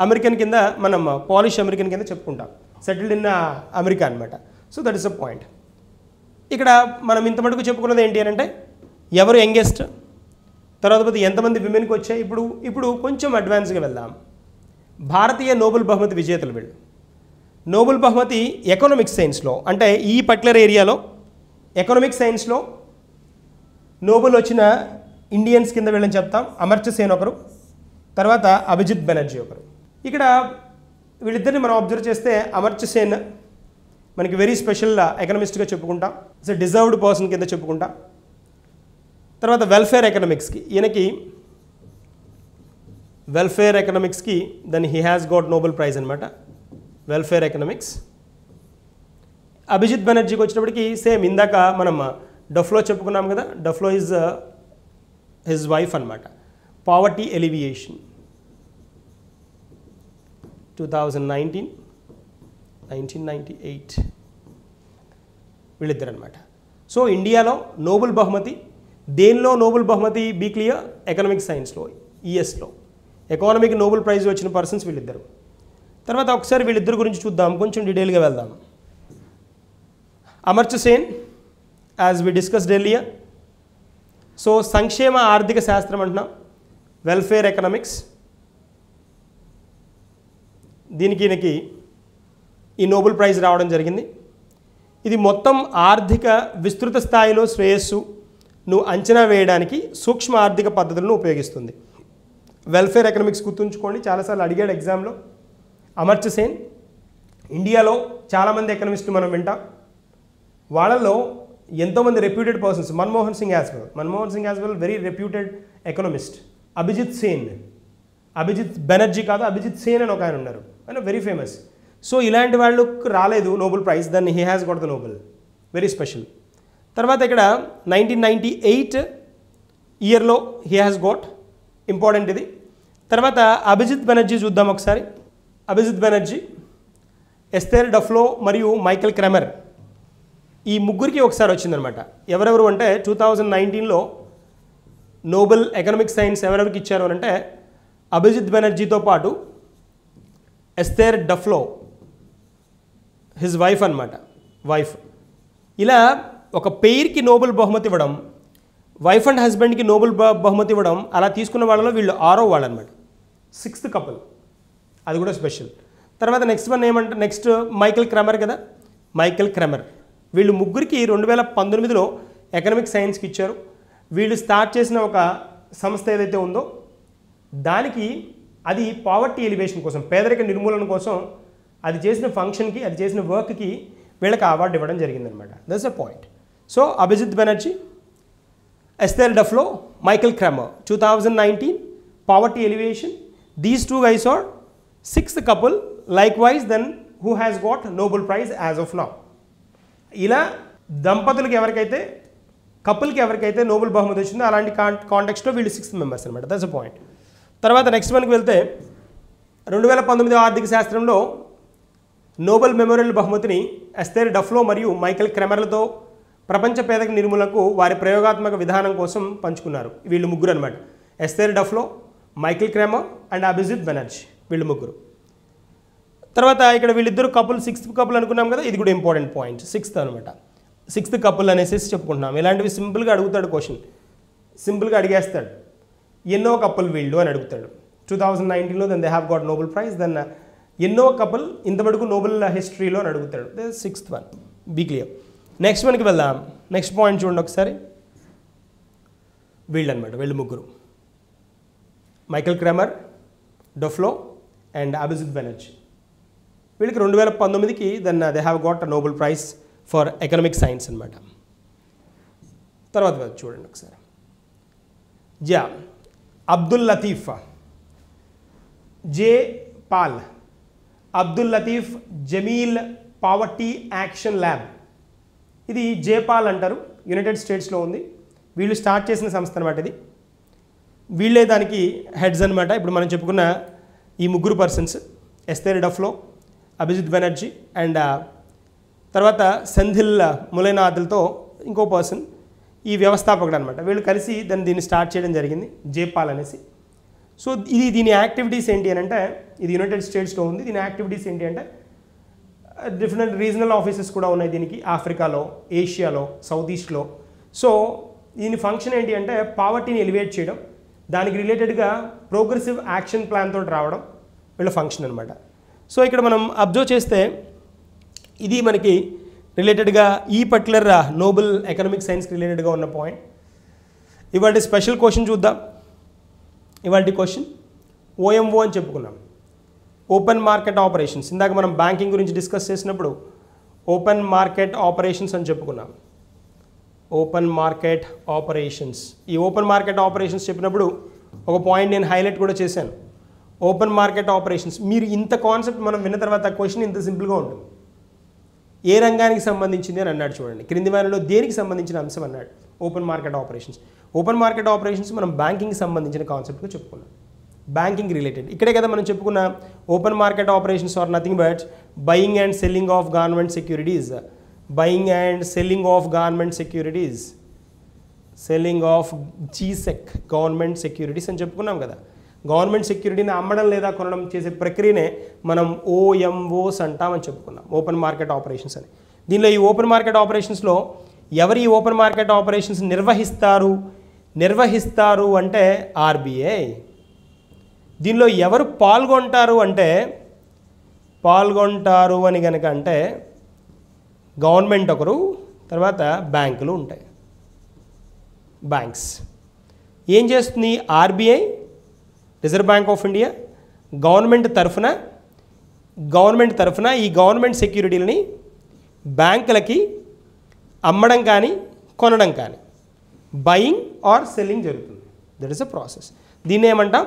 American కింద మనం పాలిష్ అమెరికన్ కింద చెప్పుకుంటాం. సెటిల్డ్ ఇన్ అమెరికా అనమాట. So that is a point. ఇక్కడ మనం ఇంత మటుకు చెప్పుకున్నది ఏంటి అని అంటే ఎవరు యంగెస్ట్, తర్వాత ఎంతమంది విమెన్కి వచ్చాయి. ఇప్పుడు కొంచెం అడ్వాన్స్గా వెళ్దాం. భారతీయ నోబెల్ బహుమతి విజేతలు వీళ్ళు. నోబెల్ బహుమతి ఎకనామిక్స్ సైన్స్లో, అంటే ఈ పర్టికులర్ ఏరియాలో ఎకనామిక్స్ సైన్స్లో నోబెల్ వచ్చిన ఇండియన్స్ కింద వీళ్ళని చెప్తాం. అమర్త్య సేన్ ఒకరు, తర్వాత అభిజిత్ బెనర్జీ ఒకరు. ఇక్కడ వీళ్ళిద్దరిని మనం అబ్జర్వ్ చేస్తే అమర్త్య సేన్ మనకి వెరీ స్పెషల్ ఎకనమిస్ట్గా చెప్పుకుంటాం. ఇట్స్ డిజర్వ్డ్ పర్సన్ కింద చెప్పుకుంటాం. తర్వాత వెల్ఫేర్ ఎకనామిక్స్కి then he has got Nobel prize అనమాట, వెల్ఫేర్ ఎకనామిక్స్. అభిజిత్ బెనర్జీకి వచ్చినప్పటికీ సేమ్ ఇందాక మనం డఫ్లో చెప్పుకున్నాం కదా, డఫ్లో ఈజ్ హిజ్ వైఫ్ అనమాట. పావర్టీ ఎలివియేషన్ 1998 వీళ్ళిద్దరు అనమాట. సో ఇండియాలో నోబెల్ బహుమతి, దేనిలో నోబెల్ బహుమతి బీ క్లియర్, ఎకనామిక్ సైన్స్లో, ఈఎస్లో ఎకానమీకి నోబెల్ ప్రైజ్ వచ్చిన పర్సన్స్ వీళ్ళిద్దరు. తర్వాత ఒకసారి వీళ్ళిద్దరు గురించి చూద్దాం, కొంచెం డీటెయిల్గా వెళ్దాం. Amartya Sen, as we discussed earlier. So సంక్షేమ ఆర్థిక శాస్త్రం అంటున్నాం, వెల్ఫేర్ ఎకనామిక్స్. దీనికి ఈయనకి ఈ నోబెల్ ప్రైజ్ రావడం జరిగింది. ఇది మొత్తం ఆర్థిక విస్తృత స్థాయిలో శ్రేయస్సును అంచనా వేయడానికి సూక్ష్మ ఆర్థిక పద్ధతులను ఉపయోగిస్తుంది. వెల్ఫేర్ ఎకనామిక్స్ గుర్తుంచుకోండి, చాలాసార్లు అడిగాడు ఎగ్జామ్లో. అమర్త్య సేన్, ఇండియాలో చాలామంది ఎకనమిస్టులు మనం వింటాం. వాళ్ళల్లో ఎంతోమంది reputed persons, Manmohan Singh as well very reputed economist. Abhijit Banerjee కాదు, అభిజిత్ సేన్ అని ఒక ఆయన ఉన్నారు, ఆయన వెరీ ఫేమస్. సో ఇలాంటి వాళ్ళకు రాలేదు Nobel prize, then he has got the Nobel, very special. తర్వాత ఇక్కడ 1998 ఇయర్లో హీ హ్యాస్ గాట్, ఇంపార్టెంట్ ఇది. తర్వాత అభిజిత్ బెనర్జీ చూద్దాం ఒకసారి. అభిజిత్ బెనర్జీ, ఎస్తేర్ డఫ్లో మరియు మైకెల్ క్రెమర్, ఈ ముగ్గురికి ఒకసారి వచ్చిందనమాట. ఎవరెవరు అంటే 2019లో నోబెల్ ఎకనామిక్ సైన్స్ ఎవరెవరికి ఇచ్చారు అంటే అభిజిత్ బెనర్జీతో పాటు ఎస్తేర్ డఫ్లో, హిజ్ వైఫ్ అనమాట, ఇలా ఒక పెయిర్కి నోబెల్ బహుమతి ఇవ్వడం, వైఫ్ అండ్ హస్బెండ్కి నోబెల్ బహుమతి ఇవ్వడం, అలా తీసుకున్న వాళ్ళలో వీళ్ళు 6వ వాళ్ళు అనమాట, 6th కపుల్, అది కూడా స్పెషల్. తర్వాత నెక్స్ట్ మైకెల్ క్రెమర్ కదా, మైకెల్ క్రెమర్. వీళ్ళు ముగ్గురికి 2019లో ఎకనామిక్ సైన్స్కి ఇచ్చారు. వీళ్ళు స్టార్ట్ చేసిన ఒక సంస్థ ఏదైతే ఉందో దానికి, అది పావర్టీ ఎలివేషన్ కోసం, పేదరిక నిర్మూలన కోసం అది చేసిన ఫంక్షన్కి, అది చేసిన వర్క్కి వీళ్ళకి అవార్డు ఇవ్వడం జరిగిందనమాట. That's a point. So Abhijit Banerjee, Esther Duflo, Michael Kremer, 2019 poverty alleviation. These 2 guys are 6th couple, likewise then who has got Nobel Prize as of now. ఇలా దంపతులకి ఎవరికైతే, కపుల్కి ఎవరికైతే నోబెల్ బహుమతి వచ్చిందో అలాంటి కాంటెక్స్ట్లో వీళ్ళు 6th members అనమాట. That's a point. తర్వాత నెక్స్ట్ మనకి వెళ్తే 2019 ఆర్థిక శాస్త్రంలో నోబెల్ మెమోరియల్ బహుమతిని ఎస్తేర్ డఫ్లో మరియు మైకెల్ క్రెమర్లతో ప్రపంచ పేదరిక నిర్మూలనకు వారి ప్రయోగాత్మక విధానం కోసం పంచుకున్నారు. వీళ్ళు ముగ్గురు అనమాట, Esther Duflo, Michael Kremer and Abhijit Banerjee, వీళ్ళు ముగ్గురు. తర్వాత ఇక్కడ వీళ్ళిద్దరు కపుల్ 6th కపుల్ అనుకున్నాం కదా, ఇది కూడా ఇంపార్టెంట్ పాయింట్. 6th అనమాట, 6th కపుల్ అనేసి చెప్పుకుంటున్నాం. ఇలాంటివి సింపుల్గా అడుగుతాడు క్వశ్చన్, సింపుల్గా అడిగేస్తాడు ఎన్నో కపుల్ వీళ్ళు అని అడుగుతాడు. 2019లో then they have got Nobel prize, then ఎన్నో కపుల్ ఇంతవరకు నోబెల్ హిస్టరీలో అని అడుగుతాడు. 6th one, be clear. Next వన్కి వెళ్దాం. నెక్స్ట్ పాయింట్ చూడండి ఒకసారి. వీళ్ళు అనమాట, వీళ్ళు ముగ్గురు, Michael Kremer, Duflo and Abhijit Banerjee. వీళ్ళకి 2019కి then they have got a Nobel prize for economic science అనమాట. తర్వాత చూడండి ఒకసారి. Abdul Latif, J PAL, Abdul Latif Jameel poverty action lab. ఇది జేపాల్ అంటారు, యునైటెడ్ స్టేట్స్లో ఉంది. వీళ్ళు స్టార్ట్ చేసిన సంస్థ అనమాట ఇది. వీళ్ళే దానికి హెడ్స్ అనమాట. ఇప్పుడు మనం చెప్పుకున్న ఈ ముగ్గురు persons, Esther Duflo, Abhijit Banerjee and తర్వాత సెంధిల్ ములైనాథ్లతో ఇంకో పర్సన్ ఈ వ్యవస్థాపకుడు అనమాట. వీళ్ళు కలిసి దీన్ని స్టార్ట్ చేయడం జరిగింది, జేపాల్ అనేసి. సో దీని యాక్టివిటీస్ ఏంటి అని అంటే, ఇది యునైటెడ్ స్టేట్స్లో ఉంది. దీని యాక్టివిటీస్ ఏంటి అంటే డిఫరెంట్ రీజనల్ ఆఫీసెస్ కూడా ఉన్నాయి దీనికి, ఆఫ్రికాలో, ఏషియాలో, సౌత్ ఈస్ట్లో. సో దీని ఫంక్షన్ ఏంటి అంటే పావర్టీని ఎలివేట్ చేయడం, దానికి రిలేటెడ్గా ప్రోగ్రెసివ్ యాక్షన్ ప్లాన్ తోటి రావడం వీళ్ళ ఫంక్షన్ అనమాట. సో ఇక్కడ మనం అబ్జర్వ్ చేస్తే ఇది మనకి రిలేటెడ్గా ఈ పర్టికులర్ నోబెల్ ఎకనామిక్ సైన్స్కి రిలేటెడ్గా ఉన్న పాయింట్. ఇవాళ స్పెషల్ క్వశ్చన్ చూద్దాం. ఇవాళ క్వశ్చన్ ఓఎంఓ అని చెప్పుకున్నాం, ఓపెన్ మార్కెట్ ఆపరేషన్స్. ఇందాక మనం బ్యాంకింగ్ గురించి డిస్కస్ చేసినప్పుడు ఓపెన్ మార్కెట్ ఆపరేషన్స్ అని చెప్పుకున్నాం. ఓపెన్ మార్కెట్ ఆపరేషన్స్, ఈ ఓపెన్ మార్కెట్ ఆపరేషన్స్ చెప్పినప్పుడు ఒక పాయింట్ నేను హైలైట్ కూడా చేశాను. ఓపెన్ మార్కెట్ ఆపరేషన్స్, మీరు ఇంత కాన్సెప్ట్ మనం విన్న తర్వాత క్వశ్చన్ ఇంత సింపుల్గా ఉంటుంది. ఏ రంగానికి సంబంధించింది అని అన్నాడు చూడండి, క్రింది వారిలో దేనికి సంబంధించిన అంశం అన్నాడు. Open market operations. Open market operations మనం బ్యాంకింగ్కి సంబంధించిన కాన్సెప్ట్గా చెప్పుకున్నాం, బ్యాంకింగ్ రిలేటెడ్. ఇక్కడే కదా మనం చెప్పుకున్న open market operations are nothing but buying and selling of government securities, buying and selling of government securities, selling of G Sec government securities అని చెప్పుకున్నాం కదా. గవర్నమెంట్ సెక్యూరిటీని అమ్మడం లేదా కొనడం చేసే ప్రక్రియనే మనం ఓఎంఓస్ అంటామని చెప్పుకున్నాం, ఓపెన్ మార్కెట్ ఆపరేషన్స్ అని. దీనిలో ఈ ఓపెన్ మార్కెట్ ఆపరేషన్స్లో ఎవరు ఈ ఓపెన్ మార్కెట్ ఆపరేషన్స్ నిర్వహిస్తారు అంటే ఆర్బీఐ. దీనిలో ఎవరు పాల్గొంటారు అని కనుక అంటే గవర్నమెంట్ ఒకరు, తర్వాత బ్యాంకులు ఉంటాయి. బ్యాంక్స్ ఏం చేస్తుంది? RBI, reserve Bank of India government తరఫున ఈ గవర్నమెంట్ సెక్యూరిటీలని బ్యాంకులకి అమ్మడం కానీ కొనడం కానీ, బయింగ్ ఆర్ సెల్లింగ్ జరుగుతుంది. That is a process. దీన్ని ఏమంటాం?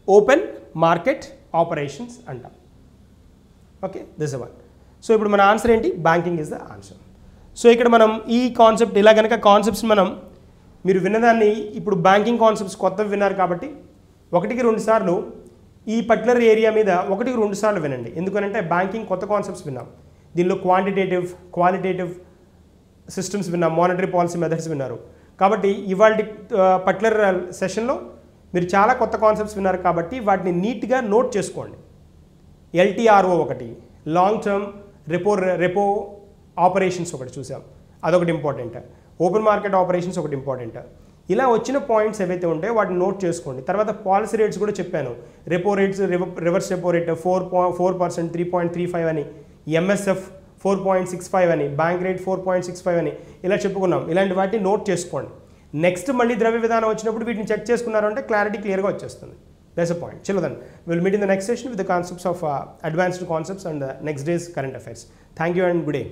ఓపెన్ మార్కెట్ ఆపరేషన్స్ అంటాం. Okay, this one. సో ఇప్పుడు మన ఆన్సర్ ఏంటి? Banking is the answer. So ఇక్కడ మనం ఈ కాన్సెప్ట్ ఇలా కనుక కాన్సెప్ట్స్ మనం మీరు విన్నదాన్ని ఇప్పుడు బ్యాంకింగ్ కాన్సెప్ట్స్ కొత్తవి విన్నారు కాబట్టి 1-2 సార్లు ఈ పర్టికులర్ ఏరియా మీద 1-2 సార్లు వినండి. ఎందుకనంటే బ్యాంకింగ్ కొత్త కాన్సెప్ట్స్ విన్నాం, దీనిలో క్వాంటిటేటివ్, క్వాలిటేటివ్ సిస్టమ్స్ విన్నాం, మానిటరీ పాలసీ మెథడ్స్ విన్నారు. కాబట్టి ఇవాళ పర్టికులర్ సెషన్లో మీరు చాలా కొత్త కాన్సెప్ట్స్ విన్నారు కాబట్టి వాటిని నీట్గా నోట్ చేసుకోండి. ఎల్టీఆర్ఓ ఒకటి, లాంగ్ టర్మ్ రెపో ఆపరేషన్స్ ఒకటి చూసాం, అదొకటి ఇంపార్టెంట్. ఓపెన్ మార్కెట్ ఆపరేషన్స్ ఒకటి ఇంపార్టెంట్. ఇలా వచ్చిన పాయింట్స్ ఏవైతే ఉంటాయో వాటిని నోట్ చేసుకోండి. తర్వాత పాలసీ రేట్స్ కూడా చెప్పాను. Repo rates, reverse repo rate 4%, 3.35 అని, ఎంఎస్ఎఫ్ 4.65 అని, బ్యాంక్ రేట్ 4.65 అని ఇలా చెప్పుకున్నాం. ఇలాంటి వాటిని నోట్ చేసుకోండి. నెక్స్ట్ మళ్ళీ ద్రవ్య విధానం వచ్చినప్పుడు వీటిని చెక్ చేసుకున్నారు అంటే క్లారిటీ క్లియర్గా వచ్చేస్తుంది. That's a point. చలో then will meet in the next session with the concepts of advanced concepts and next days current affairs. Thank you and good day.